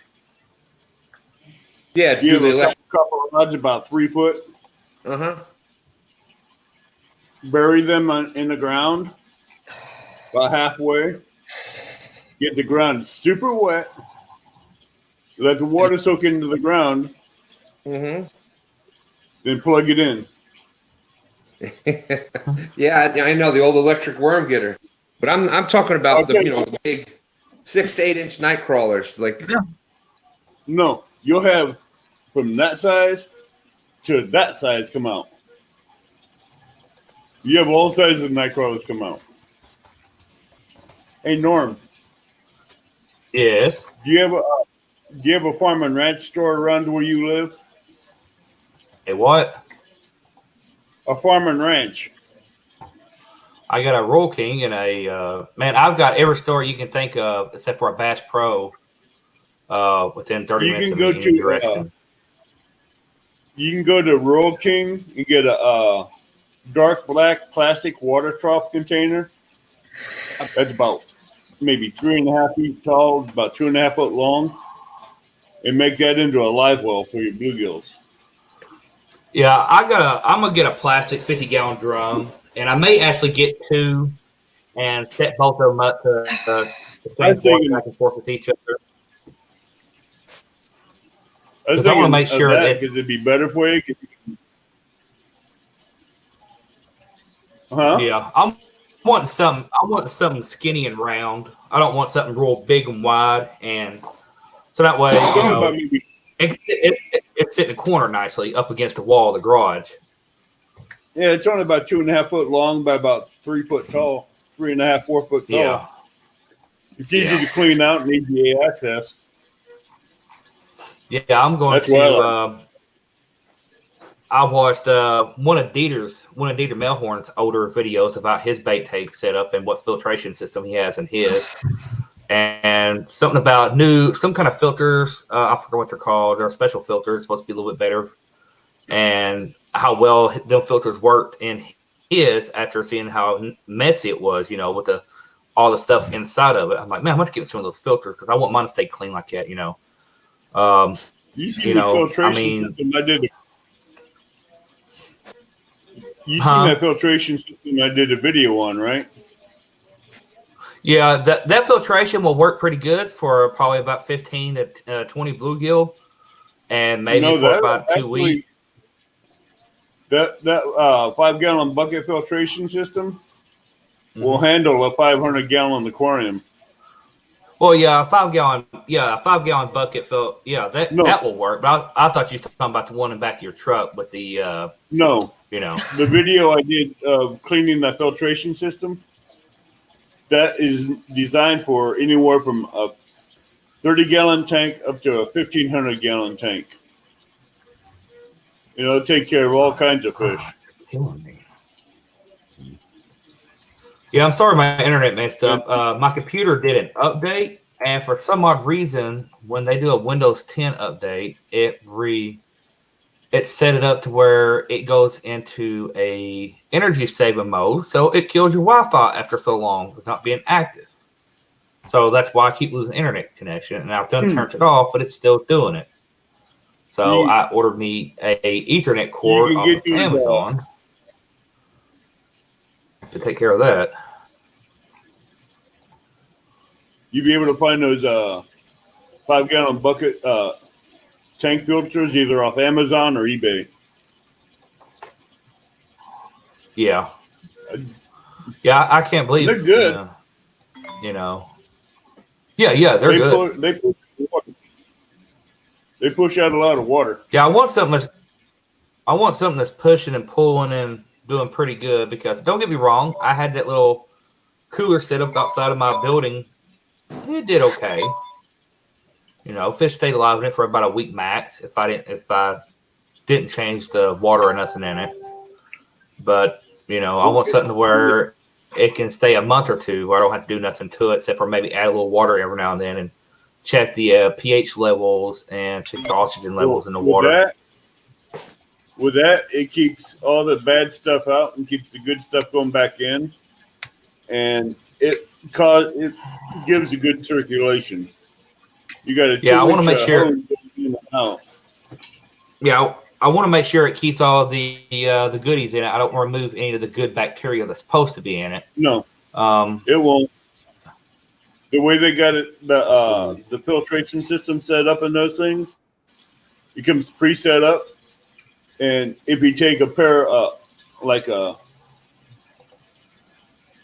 Yeah, do you have copper rods about 3 foot? Uh-huh. Bury them in the ground about halfway. Get the ground super wet. Let the water soak into the ground. Mm-hmm. Then plug it in. Yeah, I know the old electric worm getter, but I'm talking about the big 6 to 8 inch night crawlers. No, you'll have from that size to that size come out. You have all sizes of night crawlers come out. Hey Norm. Yes. Do you have a farm and ranch store around where you live? Hey, what? A farm and ranch. I got a Roll King and I've got every store you can think of except for a Bass Pro within 30 minutes of me in any direction. You can go to Roll King and get a dark black plastic water trough container. That's about maybe 3.5 feet tall, about 2.5 foot long, and make that into a live well for your bluegills. Yeah, I'm gonna get a plastic 50-gallon drum, and I may actually get 2 and set both of them up to the same back and forth with each other. I want to make sure that because it'd be better for you. Yeah, I want something skinny and round. I don't want something real big and wide. And So that way, it's in the corner nicely up against the wall of the garage. Yeah, it's only about 2.5 foot long by about 3 foot tall, 3.5, 4 foot tall. Yeah. It's easy to clean out and easy access. Yeah, I'm going That's why I watched one of Dieter Melhorn's older videos about his bait tank setup and what filtration system he has in his, and something about some kind of filters. I forget what they're called. They're special filters, supposed to be a little bit better, and how well them filters worked in his after seeing how messy it was, with all the stuff inside of it. I'm like, man, I'm going to get some of those filters because I want mine to stay clean like that, You see the filtration system I did. You seen that filtration system I did a video on, right? Yeah, that filtration will work pretty good for probably about 15 to 20 bluegill, and maybe for about 2 weeks. That 5-gallon bucket filtration system will handle a 500-gallon aquarium. Well, yeah, a 5-gallon bucket fill. Yeah, that will work. But I thought you were talking about the one in the back of your truck with the. No. The video I did of cleaning that filtration system, that is designed for anywhere from a 30-gallon tank up to a 1,500-gallon tank. It'll take care of all kinds of fish. Killing me. Yeah, I'm sorry my internet messed up. My computer did an update, and for some odd reason, when they do a Windows 10 update, it set it up to where it goes into a energy saving mode, so it kills your Wi-Fi after so long with not being active. So that's why I keep losing internet connection, and I've turned it off, but it's still doing it. So I ordered me a Ethernet cord off of Amazon to take care of that. You'd be able to find those 5-gallon bucket tank filters either off Amazon or eBay. Yeah. Yeah, I can't believe they're good. Yeah, they're good. They push out a lot of water. Yeah, I want something that's pushing and pulling and doing pretty good, because don't get me wrong, I had that little cooler set up outside of my building. It did okay. Fish stayed alive in it for about a week max if I didn't change the water or nothing in it. But, I want something where it can stay a month or two where I don't have to do nothing to it except for maybe add a little water every now and then and check the pH levels and check the oxygen levels in the water. With that, it keeps all the bad stuff out and keeps the good stuff going back in. And it gives a good circulation. You got to I want to make sure. Out. Yeah, I want to make sure it keeps all the goodies in it. I don't remove any of the good bacteria that's supposed to be in it. No, it won't. The way they got it, the filtration system set up in those things, it comes pre-set up. And if you take a pair,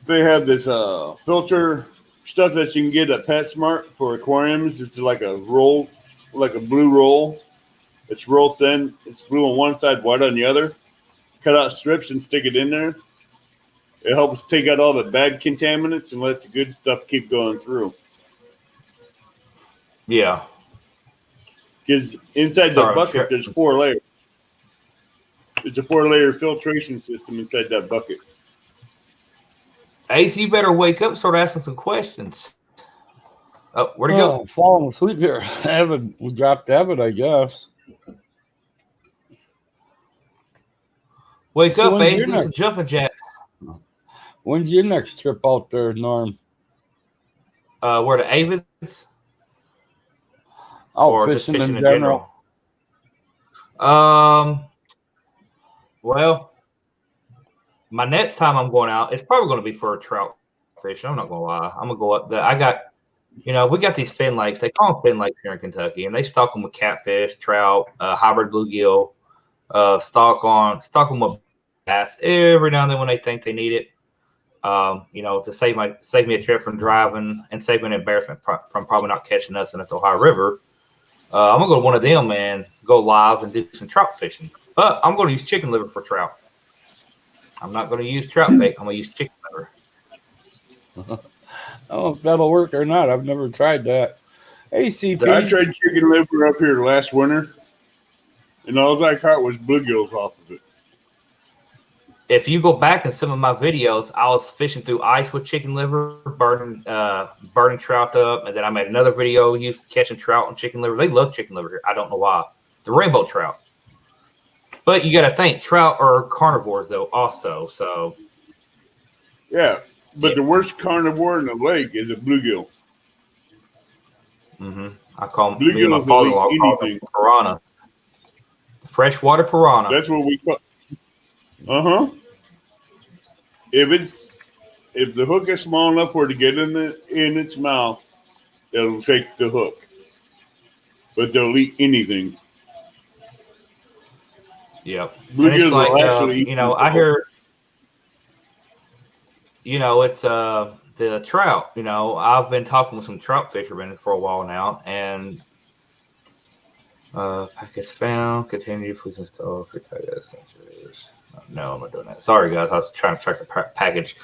they have this filter stuff that you can get at PetSmart for aquariums. It's like a roll, like a blue roll. It's real thin. It's blue on one side, white on the other. Cut out strips and stick it in there. It helps take out all the bad contaminants and lets the good stuff keep going through. Yeah. Because inside the bucket, there's 4 layers. It's a 4-layer filtration system inside that bucket. Ace, you better wake up and start asking some questions. Oh, where'd he go? I'm falling asleep here. We dropped Evan, I guess. Wake up, Ace. Do some jumping jacks. When's your next trip out there, Norm? Where the Avids? Oh, fishing in general. Well, my next time I'm going out, it's probably going to be for a trout fishing. I'm not going to lie. I'm going to go up there. I got, we got these fin lakes. They call them fin lakes here in Kentucky, and they stock them with catfish, trout, hybrid bluegill, stock them with bass every now and then when they think they need it. To save me a trip from driving and save me an embarrassment from probably not catching nothing at the Ohio River. I'm gonna go to one of them and go live and do some trout fishing. But I'm gonna use chicken liver for trout. I'm not gonna use trout bait. I'm gonna use chicken liver. I don't know if that'll work or not. I've never tried that. Hey, I CP. tried chicken liver up here last winter, and all I caught was bluegills off of it. If you go back in some of my videos, I was fishing through ice with chicken liver, burning trout up, and then I made another video catching trout and chicken liver. They love chicken liver here. I don't know why. The rainbow trout. But you got to think, trout are carnivores though, also. So yeah, but the worst carnivore in the lake is a bluegill. Mm-hmm. I call them Bluegills my will father-in-law eat called them piranha, freshwater piranha. That's what we call. If the hook is small enough for it to get in its mouth, it'll take the hook. But they'll eat anything. Yep. Bluegills And it's like, will actually eat I hear, it's the trout. I've been talking with some trout fishermen for a while now, and package found, continue, please install. No, I'm not doing that. Sorry, guys. I was trying to track the package.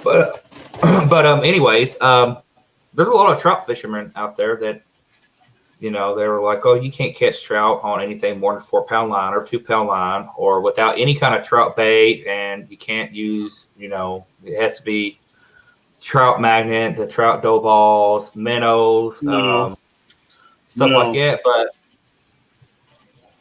But anyways, there's a lot of trout fishermen out there that, they were like, oh, you can't catch trout on anything more than 4-pound line or 2-pound line or without any kind of trout bait. And you can't use, it has to be trout magnet, the trout dough balls, minnows, stuff like that. But,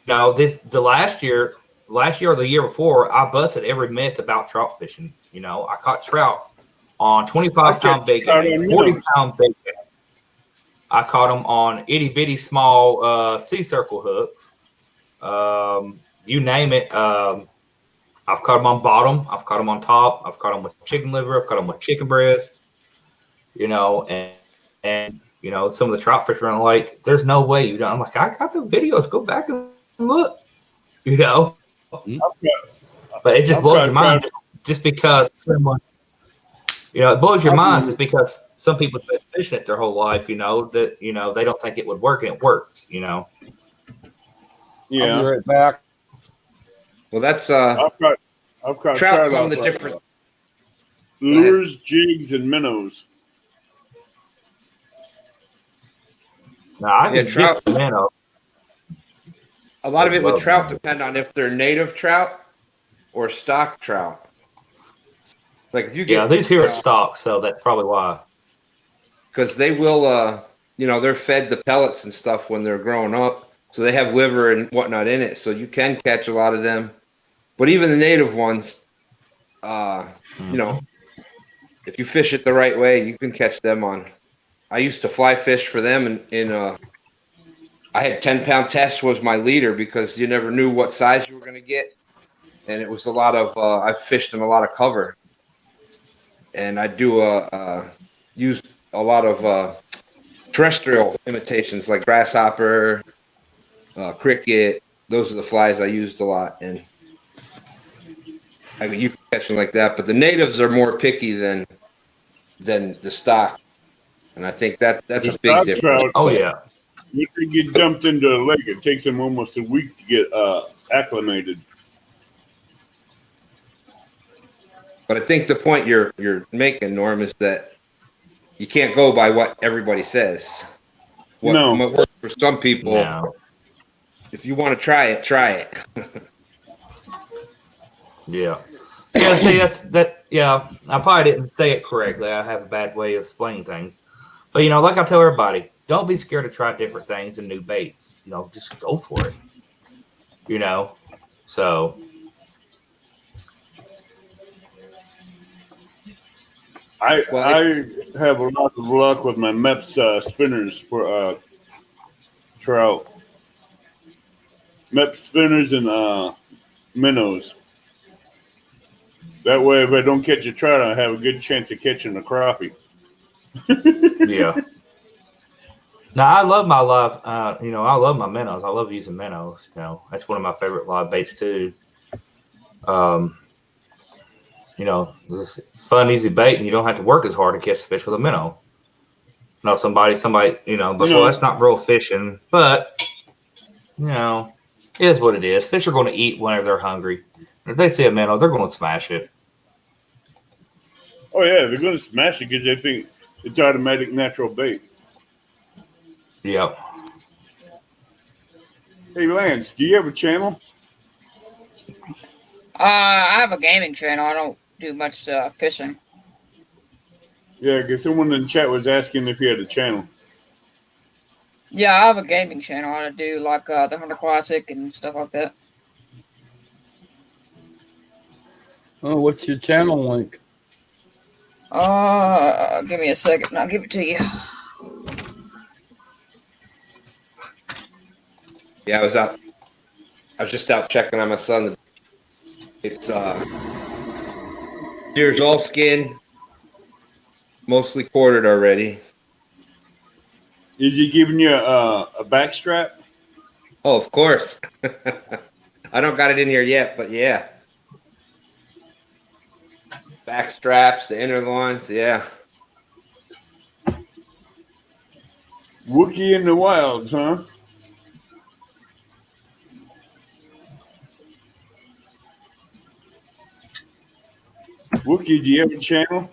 the last year or the year before, I busted every myth about trout fishing. I caught trout on 25-pound bait game, 40-pound bait game. I caught them on itty-bitty small sea circle hooks. You name it. I've caught them on bottom. I've caught them on top. I've caught them with chicken liver. I've caught them with chicken breast. And some of the trout fishermen are like, there's no way you don't. I'm like, I got the videos. Go back and look. But it just blows your mind just because someone, it blows your mind just because some people have been fishing it their whole life, that, they don't think it would work, and it works, Yeah. Yeah. I'll be right back. Well, that's I've caught trout, some of the different lures, jigs, and minnows. Now, I can trout. minnow. A lot of it with trout depend on if they're native trout or stock trout. Like if you get these here are stock, so that's probably why. Because they will, they're fed the pellets and stuff when they're growing up, so they have liver and whatnot in it. So you can catch a lot of them. But even the native ones, if you fish it the right way, you can catch them on. I used to fly fish for them I had 10-pound test was my leader because you never knew what size you were going to get. And it was a lot of, I fished in a lot of cover. And I do use a lot of terrestrial imitations like grasshopper, cricket. Those are the flies I used a lot. And you can catch them like that. But the natives are more picky than the stock. And I think that's a big difference. Trout, Oh, yeah. When they get dumped into a lake, it takes them almost a week to get acclimated. But I think the point you're making, Norm, is that you can't go by what everybody says. What works for some people. No. If you want to try it, try it. Yeah. Yeah, see, I probably didn't say it correctly. I have a bad way of explaining things. But, like I tell everybody, don't be scared to try different things and new baits. Just go for it. So. I have a lot of luck with my Mep's spinners for trout. Mep spinners and minnows. That way, if I don't catch a trout, I have a good chance of catching a crappie. Yeah. Now I love my live. I love my minnows. I love using minnows. That's one of my favorite live baits too. It's fun, easy bait, and you don't have to work as hard to catch the fish with a minnow. Somebody, but well, that's not real fishing. But You know, it is what it is. Fish are going to eat whenever they're hungry. If they see a minnow, they're going to smash it. Oh yeah, they're going to smash it because they think it's automatic natural bait. Yep. Hey Lance, do you have a channel? I have a gaming channel. I don't do much fishing. Yeah, because someone in the chat was asking if you had a channel. Yeah, I have a gaming channel. I do like the Hunter Classic and stuff like that. Oh, what's your channel link? Give me a second and I'll give it to you. Yeah, I was just out checking on my son. It's deer's all skin, mostly quartered already. Is he giving you a back strap? Oh, of course. I don't got it in here yet, but yeah. Back straps, the inner loins, yeah. Wookie in the wilds, huh? Wookie, do you have a channel?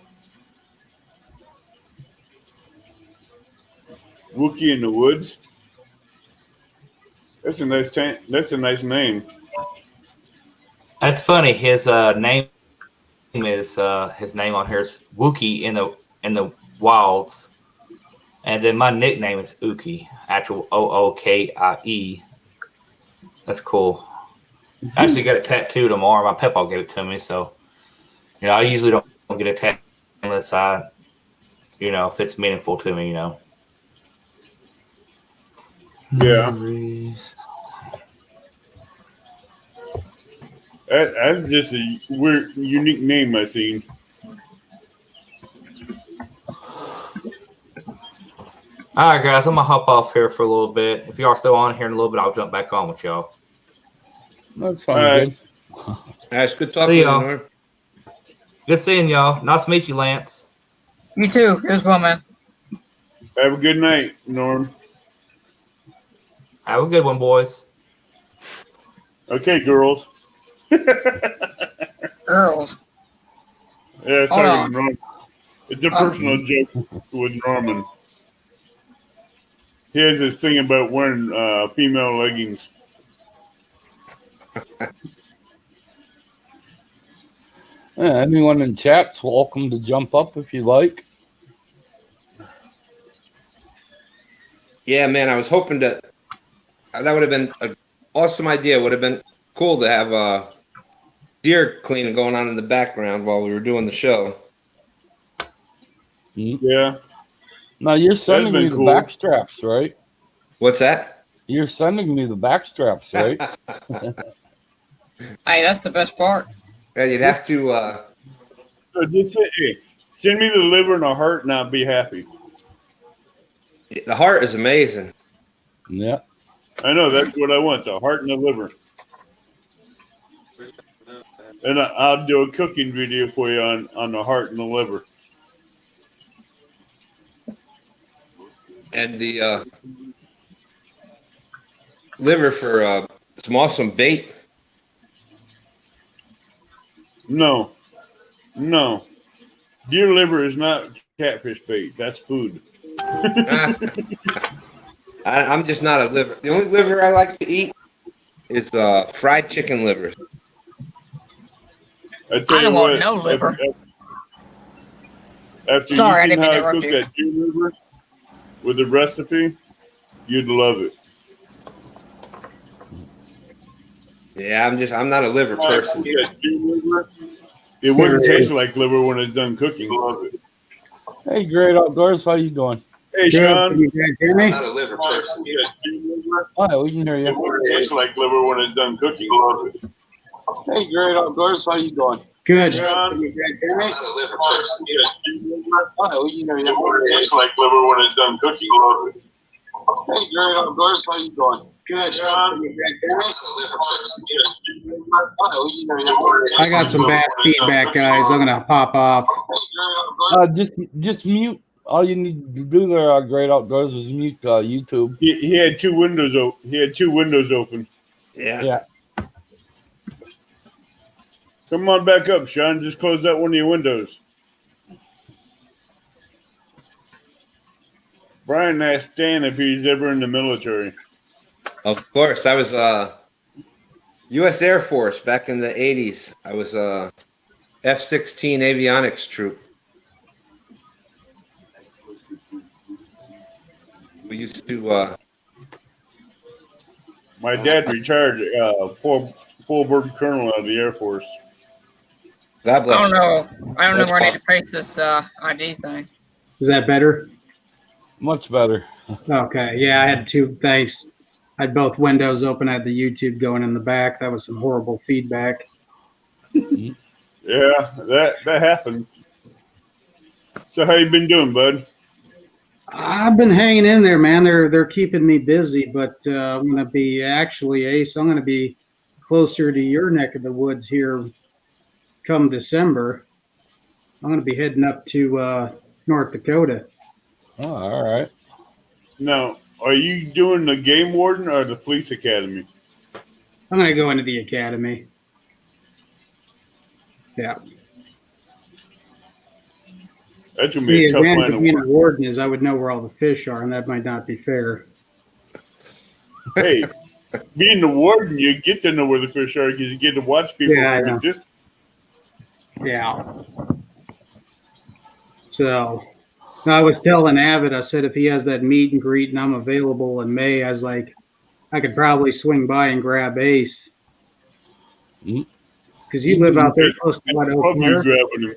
Wookie in the woods. That's a nice That's a nice name. That's funny. His name is his name on here is Wookie in the wilds, and then my nickname is Ookie, actual Ookie. That's cool. I actually got it tattooed tomorrow. My pep gave it to me, so I usually don't get a tattoo unless I, if it's meaningful to me, Yeah. That's just a weird, unique name, I think. All right, guys, I'm gonna hop off here for a little bit. If you are still on here in a little bit, I'll jump back on with y'all. That sounds good. That's good talking See to you, y'all. Norm. Good seeing y'all. Nice to meet you, Lance. You too. As well, man. Have a good night, Norm. Have a good one, boys. Okay, girls. Girls. Yeah, it's Hold talking on. to Norm. It's a personal joke with Norman. He has this thing about wearing female leggings. Anyone in chat's welcome to jump up if you like. Yeah, man, I was hoping that would have been an awesome idea. Would have been cool to have deer cleaning going on in the background while we were doing the show. Yeah. Now you're sending me the cool. back straps, right? What's that? You're sending me the back straps, right? Hey, that's the best part. Yeah, you'd have to. So just send me the liver and a heart, and I'll be happy. The heart is amazing. Yeah. I know that's what I want: the heart and the liver. And I'll do a cooking video for you on the heart and the liver. And the liver for some awesome bait. No. Deer liver is not catfish bait. That's food. I'm just not a liver. The only liver I like to eat is fried chicken livers. I don't want no liver. After Sorry, I you didn't see mean to how I cook interrupt you. that deer liver with the recipe, you'd love it. Yeah, I'm not a liver person. It wouldn't taste like liver when it's done cooking. Hey, Great Outdoors, how you doing? Hey, Sean. I'm not a liver person. Hi, we can hear It you. wouldn't taste like liver when it's done cooking. Hey, Great Outdoors, how you doing? Good. Sean. I'm not a liver person. Hi, we can hear It you. wouldn't taste like liver when it's done cooking. Hey, Great Outdoors, how you doing? Good. Sean. Hi, we can hear you. I got some bad feedback, guys. I'm gonna pop off. Just mute all you need to do there, Great Outdoors, is mute YouTube. He had two windows open. He had two windows open. Yeah. Yeah. Come on back up, Sean. Just close that one of your windows. Brian asked Stan if he's ever in the military. Of course, I was U.S. Air Force back in the 80s. I was a F-16 avionics troop. We used to. My dad retired full bird colonel out of the Air Force. God bless. I don't know. I don't know That's where I need fine. to paste this ID thing. Is that better? Much better. Okay. Yeah, I had two. Thanks. I had both windows open. I had the YouTube going in the back. That was some horrible feedback. Yeah, that happened. So how you been doing, bud? I've been hanging in there, man. They're keeping me busy, but I'm gonna be actually, Ace. I'm gonna be closer to your neck of the woods here come December. I'm gonna be heading up to North Dakota. Oh, all right. Now, are you doing the game warden or the police academy? I'm gonna go into the academy. Yeah. That's gonna be The a tough advantage line of of being a work. warden is I would know where all the fish are, and that might not be fair. Hey, being the warden, you get to know where the fish are because you get to watch people Yeah, I from a know. distance. Yeah. So I was telling Abbott, I said if he has that meet and greet and I'm available in May, I was like, I could probably swing by and grab Ace. Mhm. Because you live out there close to what, Eau Probably Claire? grabbing him.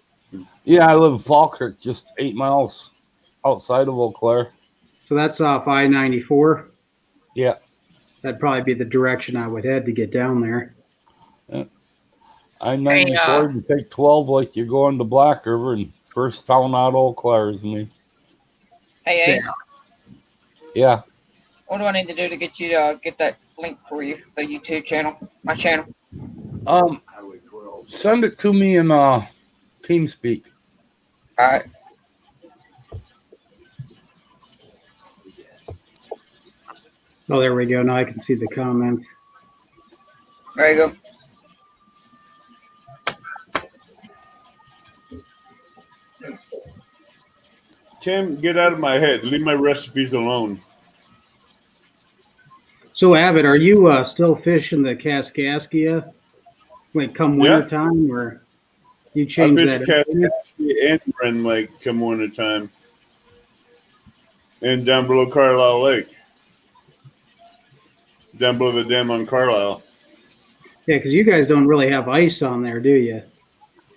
Yeah, I live in Falkirk, just 8 miles outside of Eau Claire. So that's off I-94. Yeah. That'd probably be the direction I would head to get down there. I-94, you take 12 like you're going to Black River, and first town out Eau Claire is me. Hey, Ace, Yeah. what do I need to do to get you to get that link for you, the YouTube channel, my channel? Send it to me in TeamSpeak. All right. Oh, there we go. Now I can see the comments. There you go. Tim, get out of my head. Leave my recipes alone. So, Abbott, are you still fishing the Kaskaskia when come wintertime, or you I change fish that? Kaskaskia and Ren Lake come winter time. And down below Carlisle Lake. Down below the dam on Carlisle. Yeah, because you guys don't really have ice on there, do you?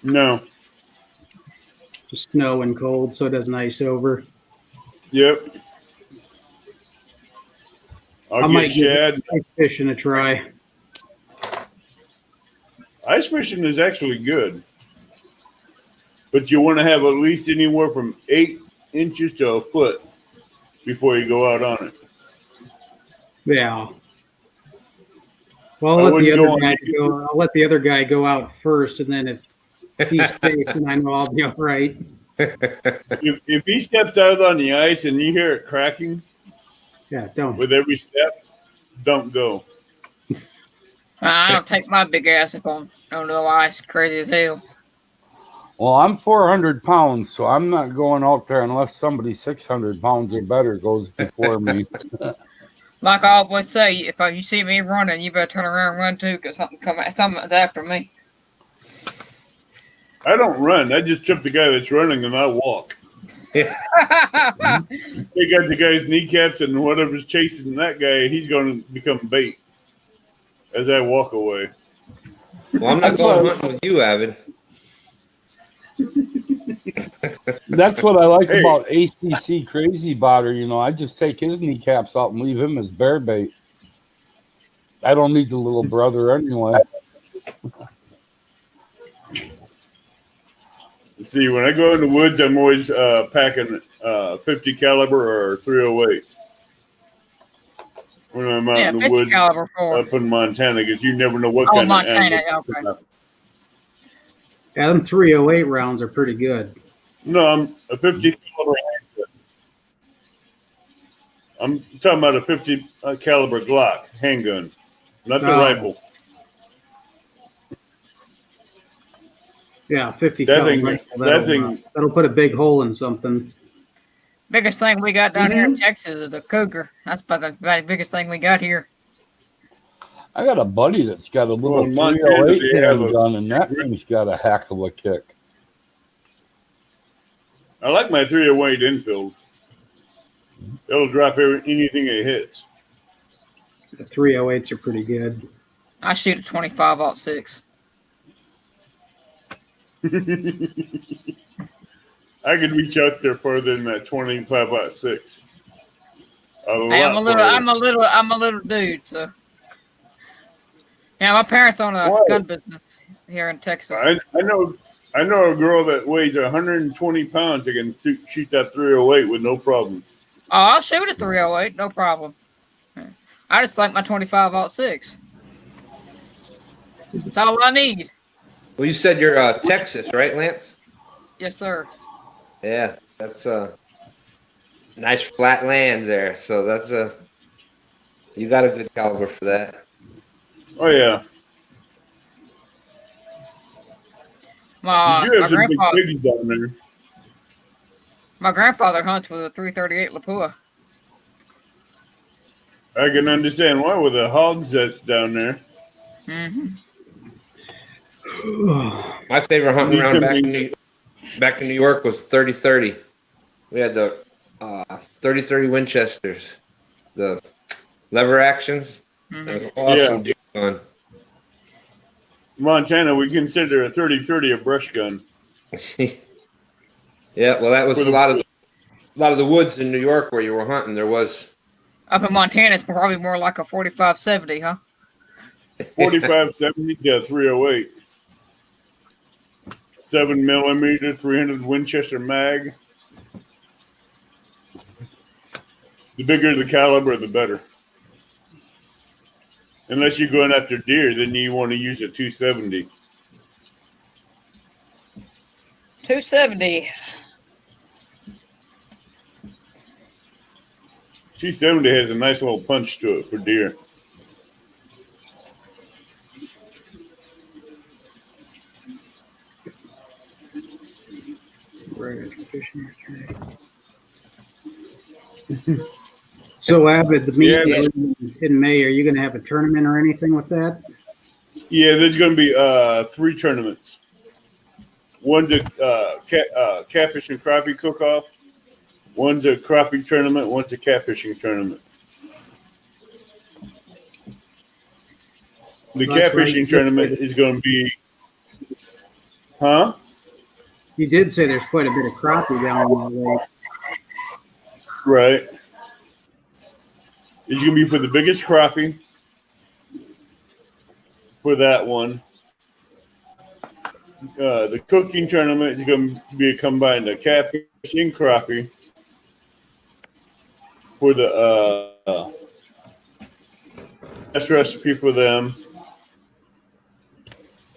No. Just snow and cold, so it doesn't ice over. Yep. I I'll might get give shad. ice fishing a try. Ice fishing is actually good. But you want to have at least anywhere from 8 inches to a foot before you go out on it. Yeah. Well, I I'll let wouldn't the go other on guy YouTube. go. I'll let the other guy go out first, and then if he's safe, then I know I'll be all right. If he steps out on the ice and you hear it cracking Yeah, don't. with every step, don't go. I don't take my big ass up on the ice. Crazy as hell. Well, I'm 400 pounds, so I'm not going out there unless somebody 600 pounds or better goes before me. Like I always say, if you see me running, you better turn around and run too, because something's after me. I don't run. I just trip the guy that's running and I walk. They got the guy's kneecaps and whatever's chasing that guy, he's going to become bait as I walk away. Well, I'm not going hunting with you, Avid. That's what I like Hey. about ACC Crazy Botter. You know, I just take his kneecaps out and leave him as bear bait. I don't need the little brother anyway. See, when I go in the woods, I'm always packing 50 caliber or 308 when I'm out Yeah, in the 50 woods caliber for. up in Montana because you never know what Oh, kind Montana, of animal. okay. Yeah, them 308 rounds are pretty good. No, I'm a 50 caliber handgun. I'm talking about a 50 caliber Glock handgun, not the Oh. rifle. Yeah, 50 That cal thing- rifle. that thing- That'll put a big hole in something. Biggest thing we got down here in Texas is a cougar. That's about the biggest thing we got here. I got a buddy that's got a little Well, in Montana, 308 they have a- handgun, and that thing's got a heck of a kick. I like my 308 infield. It'll drop anything it hits. The 308s are pretty good. I shoot a 25-06. I could reach out there further than that 25-6. Hey, I'm a little dude, so. Yeah, my parents own a gun business here in Texas. I know a girl that weighs 120 pounds that can shoot that 308 with no problem. Oh, I'll shoot a 308, no problem. I just like my 25-06. That's all I need. Well, you said you're Texas, right, Lance? Yes, sir. Yeah, that's nice flat land there. So that's you got a good caliber for that. Oh yeah, My you have some big grandfather, piggies down there. my grandfather hunts with a 338 Lapua. I can understand why with the hogs that's down there. Mm-hmm. My favorite hunting round back in New York was 30-30. We had the 30-30 Winchesters, the lever actions. That was awesome. Yeah. Fun. Montana, we consider a 30-30 a brush gun. Yeah, well, that was a lot of the woods in New York where you were hunting. There was Up in Montana, it's probably more like a 45-70, huh? 45-70 to 308. 7mm 300 Winchester mag. The bigger the caliber, the better. Unless you're going after deer, then you want to use a 270. 270. 270 has a nice little punch to it for deer. So, Abbott, the meet Yeah. in May, are you going to have a tournament or anything with that? Yeah, there's going to be 3 tournaments. One's a catfish and crappie cook-off. One's a crappie tournament. One's a catfishing tournament. The That's catfishing right. tournament is going to be, huh? You did say there's quite a bit of crappie down that way. Right. It's going to be for the biggest crappie for that one. The cooking tournament is going to be a combined catfish and crappie for the best recipe for them.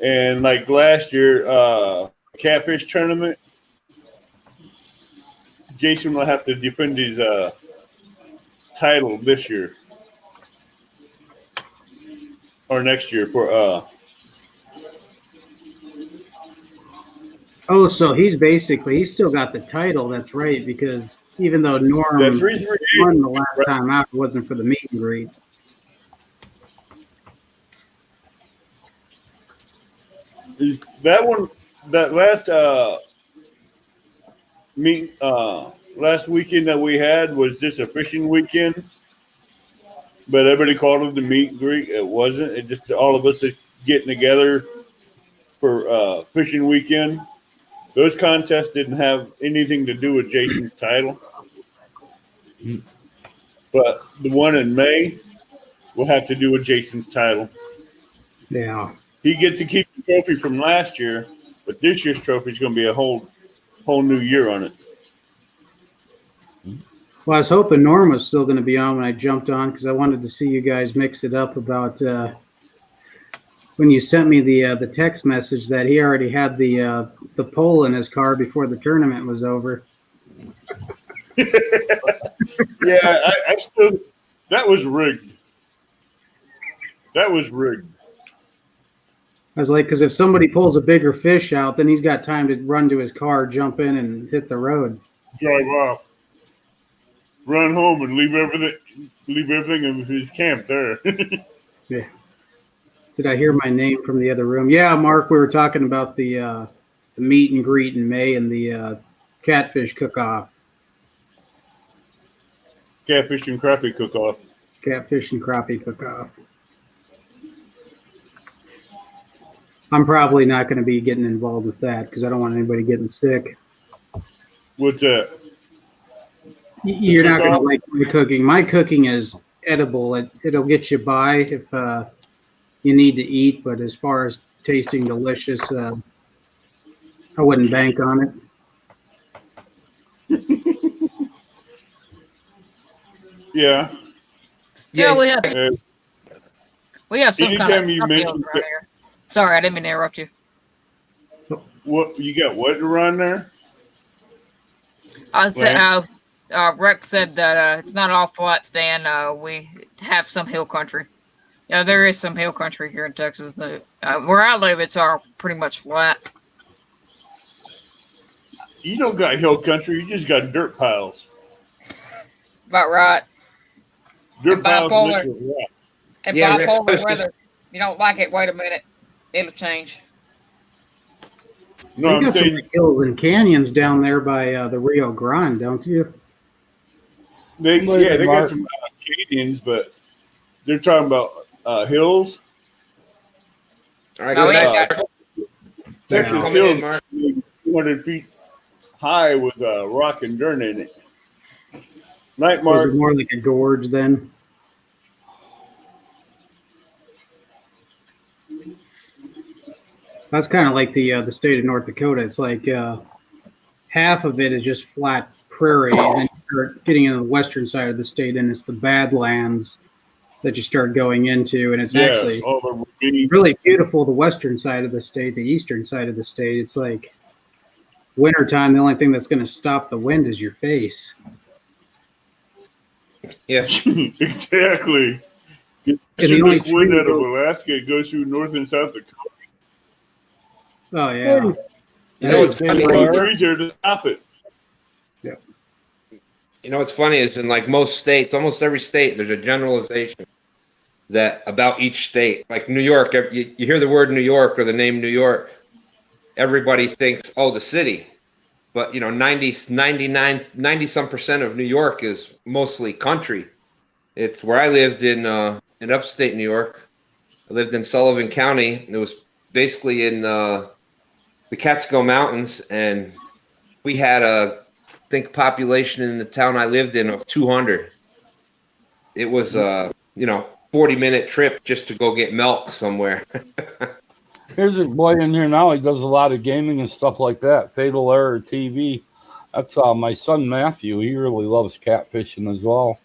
And like last year, catfish tournament, Jason will have to defend his title this year or next year for Oh, so he's still got the title. That's right, because even though Norm that 338. won the last time out, it wasn't for the meet and greet. Is that one that last last weekend that we had was just a fishing weekend, but everybody called it the meet and greet. It wasn't. It just all of us getting together for fishing weekend. Those contests didn't have anything to do with Jason's title, but the one in May will have to do with Jason's title. Yeah. He gets to keep the trophy from last year, but this year's trophy is going to be a whole new year on it. Well, I was hoping Norm was still going to be on when I jumped on because I wanted to see you guys mix it up about when you sent me the text message that he already had the pole in his car before the tournament was over. Yeah, I still. That was rigged. That was rigged. I was like, because if somebody pulls a bigger fish out, then he's got time to run to his car, jump in, and hit the road. Drive off, run home, and leave everything in his camp there. Yeah. Did I hear my name from the other room? Yeah, Mark, we were talking about the meet and greet in May and the catfish cook-off. Catfish and crappie cook-off. Catfish and crappie cook-off. I'm probably not going to be getting involved with that because I don't want anybody getting sick. What's that? You're not going to like my cooking. My cooking is edible. It'll get you by if you need to eat, but as far as tasting delicious, I wouldn't bank on it. Yeah. Yeah, we have some kind anytime of you stuff mention around here. Sorry, I didn't mean to interrupt you. what you got, what around there? I said, Rex said that it's not all flat, Stan. We have some hill country. Yeah, there is some hill country here in Texas. Where I live, it's all pretty much flat. You don't got hill country. You just got dirt piles. About right. Dirt And piles bipolar. mixed with rock. And Yeah, bipolar Rex- weather. You don't like it? Wait a minute. It'll change. No, You I'm got some saying hills and canyons down there by the Rio Grande, don't you? they got Mark. some canyons, but they're talking about hills. All right, No, good we ain't night. got- Texas Coming hills in, Mark. 200 feet high with rock and dirt in it. Night, Was Mark. it more like a gorge then? That's kind of like the state of North Dakota. It's like half of it is just flat prairie, and then you start getting into the western side of the state, and it's the Badlands that you start going into, and it's actually all the ravine. really beautiful. The western side of the state, the eastern side of the state, it's like wintertime. The only thing that's going to stop the wind is your face. Yeah. Exactly. And the only Pacific wind tree out of goes- Alaska, it goes through North and South Dakota. Oh yeah. You know what's Hey, funny? No Mark. trees there to stop it. You know what's funny is in like most states, almost every state, there's a generalization that about each state. Like New York, you hear the word New York or the name New York, everybody thinks, oh, the city. But 90 some percent of New York is mostly country. It's where I lived in upstate New York. I lived in Sullivan County. It was basically in the Catskill Mountains, and we had population in the town I lived in of 200. It was 40-minute trip just to go get milk somewhere. Here's a boy in here now. He does a lot of gaming and stuff like that. Fatal Error TV. That's my son Matthew. He really loves catfishing as well.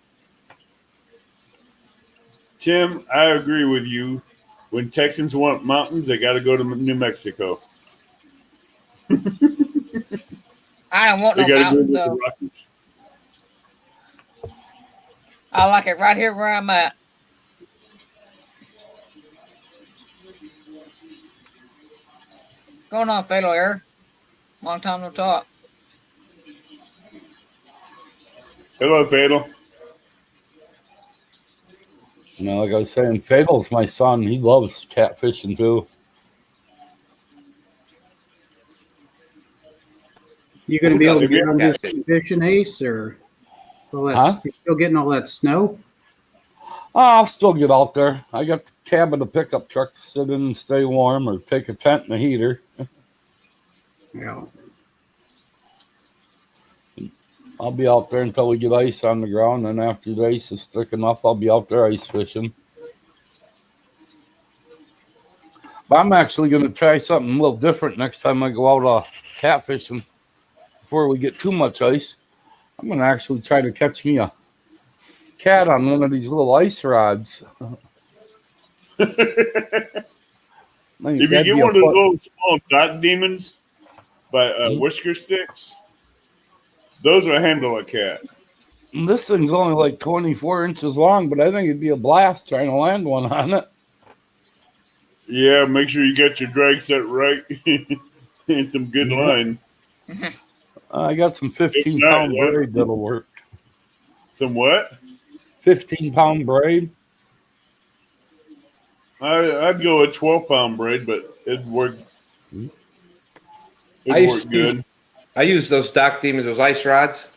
Tim, I agree with you. When Texans want mountains, they got to go to New Mexico. I don't want They no got to go to mountains, the though. Rockies. I like it right here where I'm at. Going on, Fatal Error? Long time no talk. Hello, Fatal. Like I was saying, Fatal's my son. He loves catfishing too. You going to be able to Maybe get on this catfish. fishing, Ace, or Huh? you still getting all that snow? I'll still get out there. I got the cab of the pickup truck to sit in and stay warm, or take a tent and a heater. Yeah. I'll be out there until we get ice on the ground, and after the ice is thick enough, I'll be out there ice fishing. But I'm actually going to try something a little different next time I go out catfishing. Before we get too much ice, I'm going to actually try to catch me a cat on one of these little ice rods. If you get one of those little small dot demons by whisker sticks, Those will handle a cat. And this thing's only like 24 inches long, but I think it'd be a blast trying to land one on it. Yeah, make sure you get your drag set right and some good line. I got some If 15 not, pound braid that'll work. some what? 15-pound braid. I'd go with 12-pound braid, but it'd work. I It'd used work to good. I use those Dock Demons, those ice rods,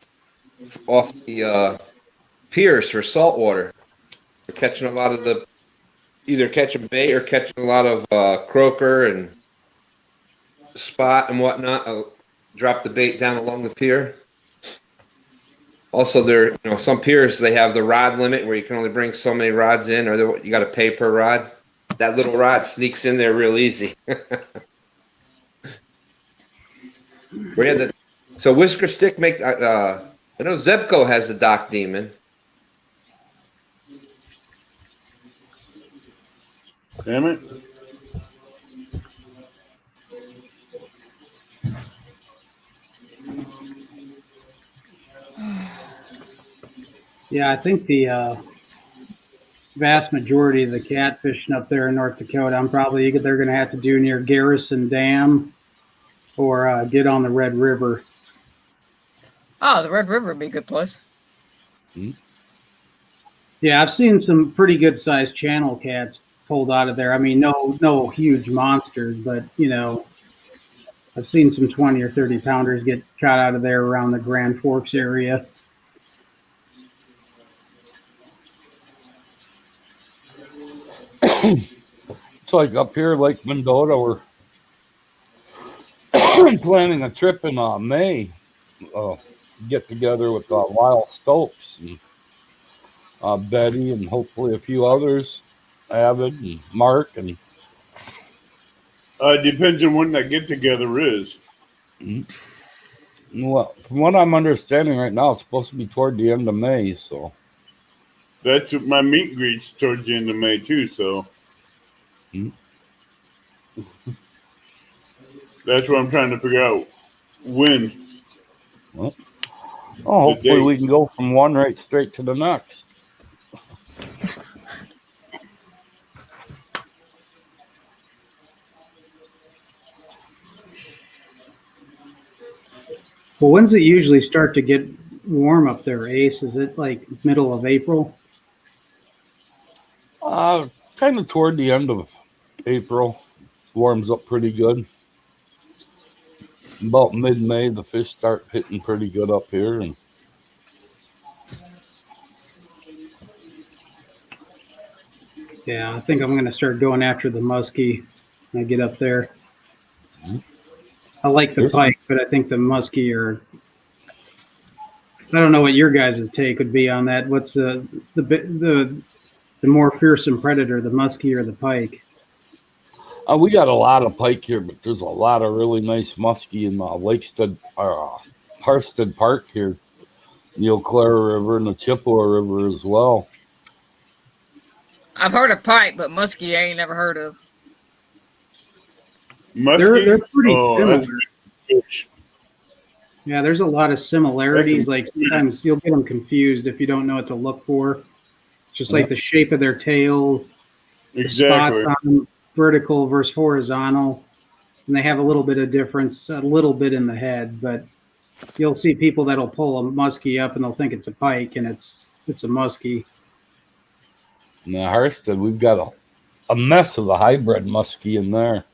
off the piers for saltwater. For catching a lot of either catching bait or catching a lot of croaker and spot and whatnot. I'll drop the bait down along the pier. Also, some piers they have the rod limit where you can only bring so many rods in, or you got to pay per rod. That little rod sneaks in there real easy. So Whisker Stick make. I know Zebco has the Dock Demon. Damn it. Yeah, I think the vast majority of the catfishing up there in North Dakota, they're going to have to do near Garrison Dam or get on the Red River. Oh, the Red River would be a good place. Yeah, I've seen some pretty good sized channel cats pulled out of there. I mean, no huge monsters, but I've seen some 20 or 30 pounders get caught out of there around the Grand Forks area. It's like up here, Lake Mendota, we're planning a trip in May. Get together with Lyle Stokes and Betty and hopefully a few others, Avid and Mark. And Depends on when that get together is. well, from what I'm understanding right now, it's supposed to be toward the end of May. So That's my meet greets towards the end of May too. So that's what I'm trying to figure out when. well, hopefully we can go from one right straight to the next. Well, when's it usually start to get warm up there, Ace? Is it like middle of April? Kind of toward the end of April, warms up pretty good. About mid-May, the fish start hitting pretty good up here, and Yeah, I think I'm going to start going after the muskie when I get up there. I like the pike, but I think the muskie I don't know what your guys' take would be on that. What's the more fearsome predator, the muskie or the pike? we got a lot of pike here, but there's a lot of really nice muskie in Harsted Park here, the Eau Claire River and the Chippewa River as well. I've heard of pike, but muskie I ain't never heard of. Muskie? They're pretty similar. Fish. Yeah, there's a lot of similarities. Like sometimes you'll get them confused if you don't know what to look for. Just like the shape of their tail, Exactly. the spots on them, vertical versus horizontal, and they have a little bit of difference, a little bit in the head. But you'll see people that'll pull a muskie up and they'll think it's a pike, and it's a muskie. In Harsted, we've got a mess of the hybrid muskie in there.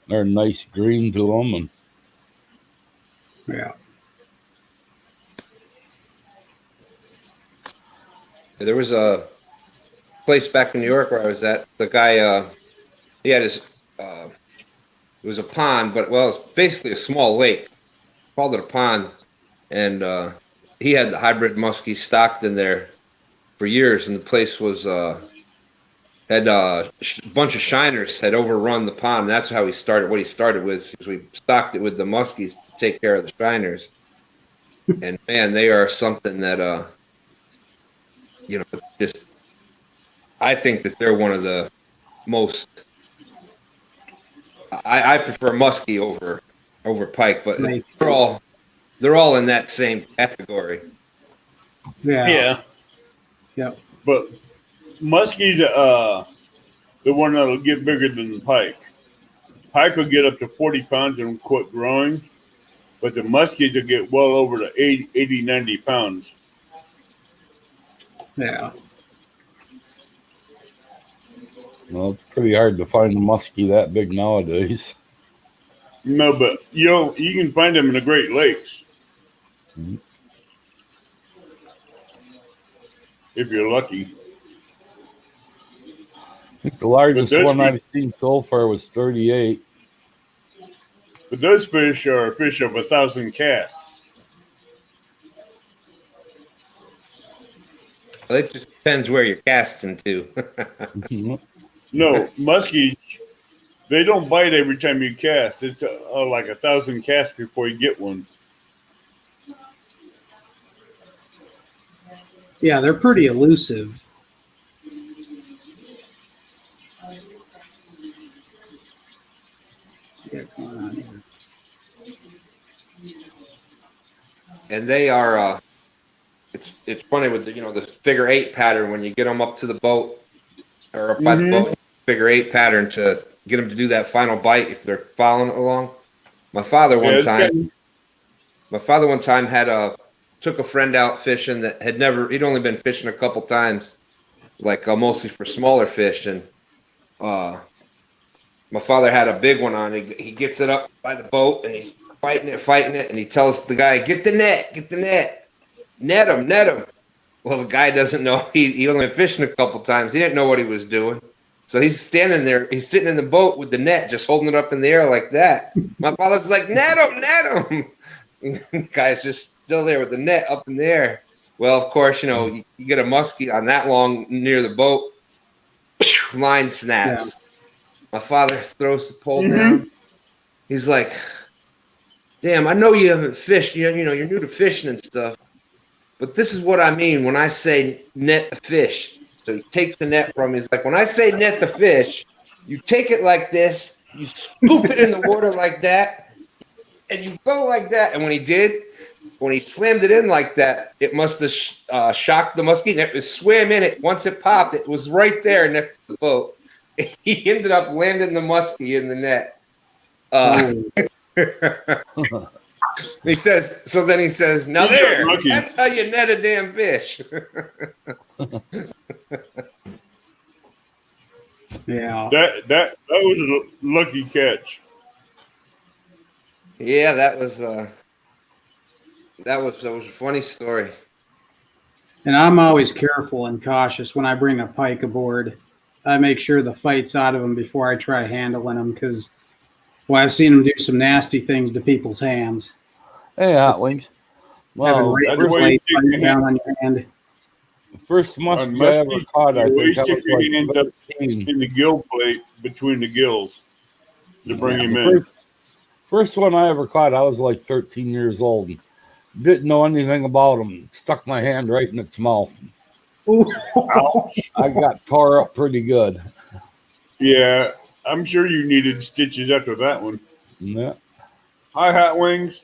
They're nice green to them, and Yeah. There was a place back in New York where I was at. The guy, he had his, it was a pond, but it's basically a small lake. Called it a pond, and he had the hybrid muskie stocked in there for years, and the place was had a bunch of shiners had overrun the pond. And that's how he started. What he started with is we stocked it with the muskies to take care of the shiners. And man, they are something that just I think that they're one of the most. I prefer muskie over pike, but they're all in that same category. Yeah. Yeah. But muskie's the one that'll get bigger than the pike. Pike will get up to 40 pounds and quit growing, but the muskies will get well over to 80, 90 pounds. Yeah. Well, it's pretty hard to find a muskie that big nowadays. No, but you can find them in the Great Lakes if you're lucky. I think the largest one I've seen so far was 38. But those fish are a fish of 1,000 casts. Well, it just depends where you're casting to. No, muskies, they don't bite every time you cast. It's like 1,000 casts before you get one. Yeah, they're pretty elusive. And they are, it's funny with the figure 8 pattern when you get them up to the boat or up by the boat, figure 8 pattern to get them to do that final bite if they're following it along. My father one time took a friend out fishing that he'd only been fishing a couple times, like mostly for smaller fish, and my father had a big one on. He gets it up by the boat and he's fighting it, and he tells the guy, get the net, net him. Well, the guy doesn't know. He only been fishing a couple times. He didn't know what he was doing. So he's standing there. He's sitting in the boat with the net, just holding it up in the air like that. My father's like, net him. The guy's just still there with the net up in the air. Well, of course, you get a muskie on that long near the boat, line snaps. Yeah. My father throws the pole down. He's like, damn, I know you haven't fished. You're new to fishing and stuff. But this is what I mean when I say net the fish. So he takes the net from me. He's like, when I say net the fish, you take it like this, you scoop it in the water like that, and you go like that. And when he slammed it in like that, it must have shocked the muskie, and it swam in it. Once it popped, it was right there next to the boat. He ended up landing the muskie in the net. He says, now that's how you net a damn fish. Yeah. That was a lucky catch. Yeah, that was a funny story. And I'm always careful and cautious when I bring a pike aboard. I make sure the fight's out of them before I try handling them because, well, I've seen them do some nasty things to people's hands. Hey, Hot Wings. Well, down on your hand. The first muskie I ever caught, I think that was like end up in the gill plate between the gills to bring him in. First one I ever caught, I was like 13 years old. Didn't know anything about him. Stuck my hand right in its mouth. I got tore up pretty good. Yeah, I'm sure you needed stitches after that one. Yeah. Hi, Hot Wings.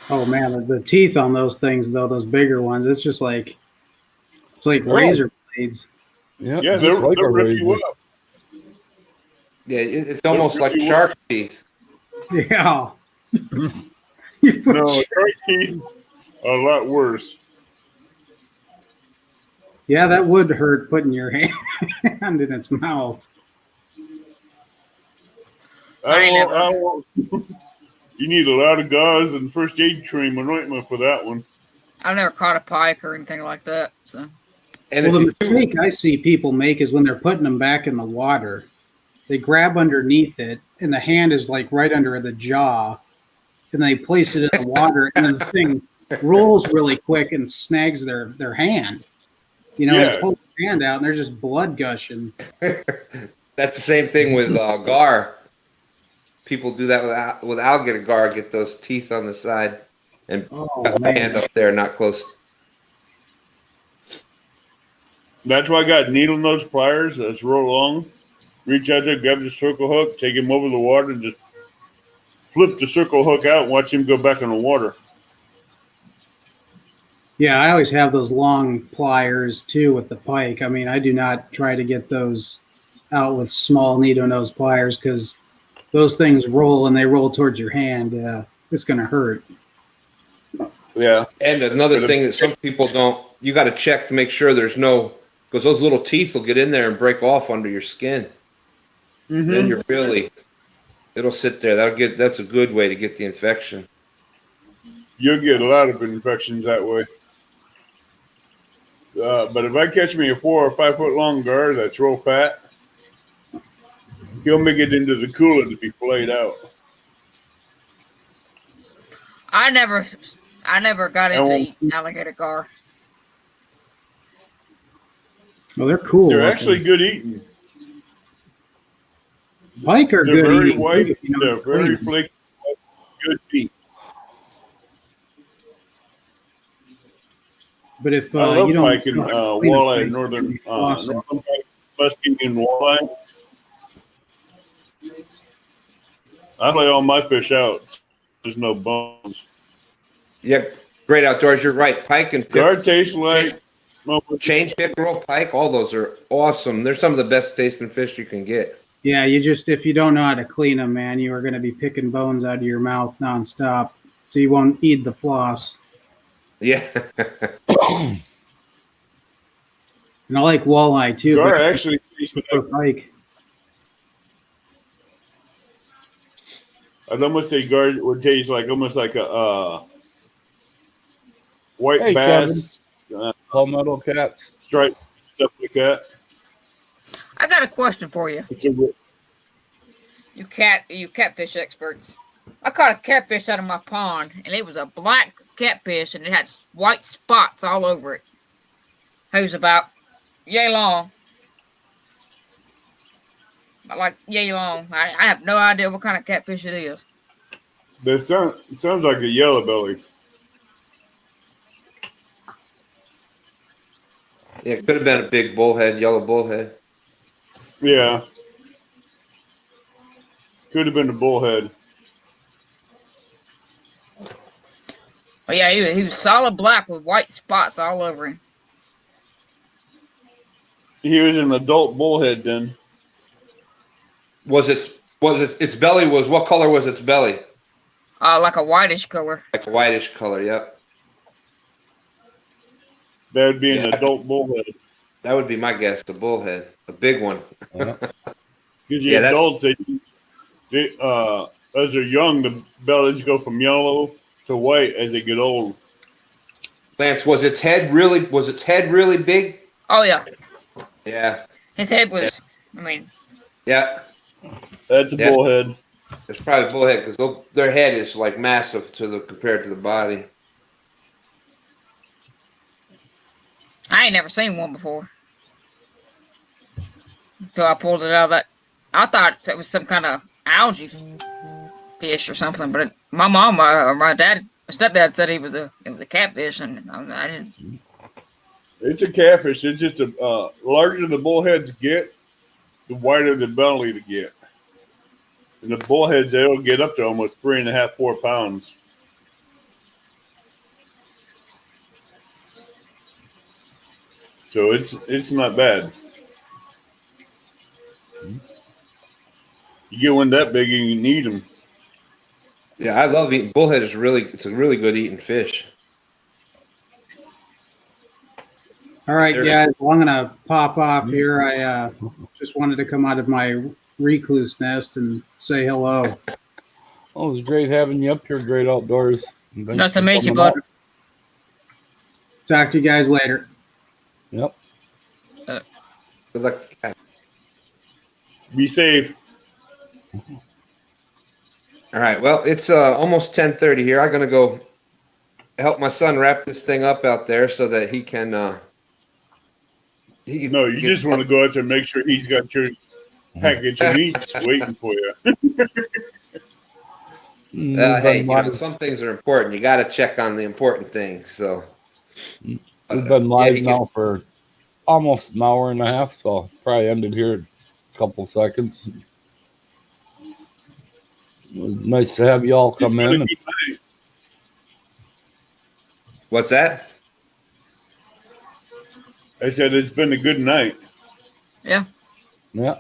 Oh man, the teeth on those things, though, those bigger ones, it's just like razor blades. Yeah, they're like a razor. Yeah, it's almost like shark teeth. Yeah. No, shark teeth are a lot worse. Yeah, that would hurt putting your hand in its mouth. You need a lot of gauze and first aid cream and ointment for that one. I've never caught a pike or anything like that. So. And the mistake I see people make is when they're putting them back in the water, they grab underneath it, and the hand is like right under the jaw, and they place it in the water, and then the thing rolls really quick and snags their hand. It's pulling their hand out, and there's just blood gushing. That's the same thing with gar. People do that with alligator gar, get those teeth on the side and cut the hand up there, not close. That's why I got needle nose pliers that's real long. Reach out there, grab the circle hook, take him over the water, and just flip the circle hook out and watch him go back in the water. Yeah, I always have those long pliers too with the pike. I mean, I do not try to get those out with small needle nose pliers because those things roll and they roll towards your hand. It's going to hurt. Yeah. And another thing that some people don't, you got to check to make sure there's no, because those little teeth will get in there and break off under your skin. Mm-hmm. Then you're really, it'll sit there. That's a good way to get the infection. You'll get a lot of infections that way. But if I catch me a 4 or 5 foot long gar that's real fat, he'll make it into the cooler to be flayed out. I never got into eating alligator gar. Well, they're cool. They're actually good eating. Pike are They're good very eating. white. They're very flaky. Good meat. But if I love you don't pike and walleye, northern pike, muskie and walleye. I lay all my fish out. There's no bones. Yeah, great outdoors. You're right. Pike and Gar tastes like chain pickerel, pike. All those are awesome. They're some of the best tasting fish you can get. Yeah, if you don't know how to clean them, man, you are going to be picking bones out of your mouth nonstop. So you won't eat the floss. Yeah. And I like walleye too. Gar but actually tastes like pike. I'd almost say gar would taste like almost like a white bass, palmetto cats, striped stuff like that. I got a question for you. It's a, You catfish experts. I caught a catfish out of my pond, and it was a black catfish, and it had white spots all over it. It was about yay long. Like yay long. I have no idea what kind of catfish it is. that sounds like a yellow belly. Yeah, it could have been a big bullhead, yellow bullhead. Yeah. Could have been a bullhead. But yeah, he was solid black with white spots all over him. He was an adult bullhead then. Its belly was, what color was its belly? Like a whitish color. Like a whitish color, yep. That would be an adult bullhead. That would be my guess, the bullhead. A big one. Because the adults, they as they're young, the bellies go from yellow to white as they get old. Lance, was its head really big? Oh yeah. Yeah. His head was, I mean. Yeah. That's a bullhead. It's probably a bullhead because their head is like massive compared to the body. I ain't never seen one before. So I pulled it out of that. I thought it was some kind of algae fish or something, but my mom or my stepdad said it was a catfish, and I didn't. It's a catfish. It's just a larger the bullheads get, the wider the belly to get. And the bullheads, they'll get up to almost 3.5, 4 pounds. So it's not bad. You get one that big and you need them. Yeah, I love eating bullhead. It's a really good eating fish. All right, guys. Well, I'm gonna pop off here. I just wanted to come out of my recluse nest and say hello. Oh, it was great having you up here. Great outdoors. Nice to meet you, bud. Talk to you guys later. Yep. Good luck. Be safe. All right. Well, it's almost 10:30 here. I'm gonna go help my son wrap this thing up out there so that he can. No, you just want to go out there and make sure he's got your package of meats waiting for you. Hey, some things are important. You got to check on the important things. So we've been live now for almost an hour and a half, so probably ended here in a couple seconds. It was nice to have you all come It's been in. a good night. What's that? I said it's been a good night. Yeah. Yeah.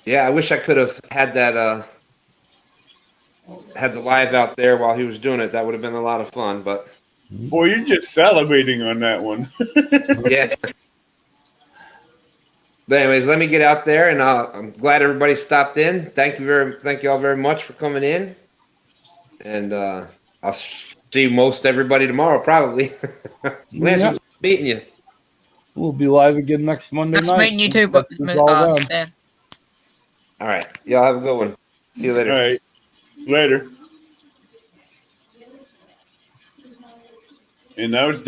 Yeah, I wish I could have had that had the live out there while he was doing it. That would have been a lot of fun, but Boy, you're just salivating on that one. yeah. But anyways, let me get out there, and I'm glad everybody stopped in. Thank you all very much for coming in, and I'll see most everybody tomorrow probably. Lance, Yeah. was beating you. We'll be live again next Monday Nice night. meeting you too, but That's all done. Stan. All right, y'all have a good one. See you later. All right. Later. And that was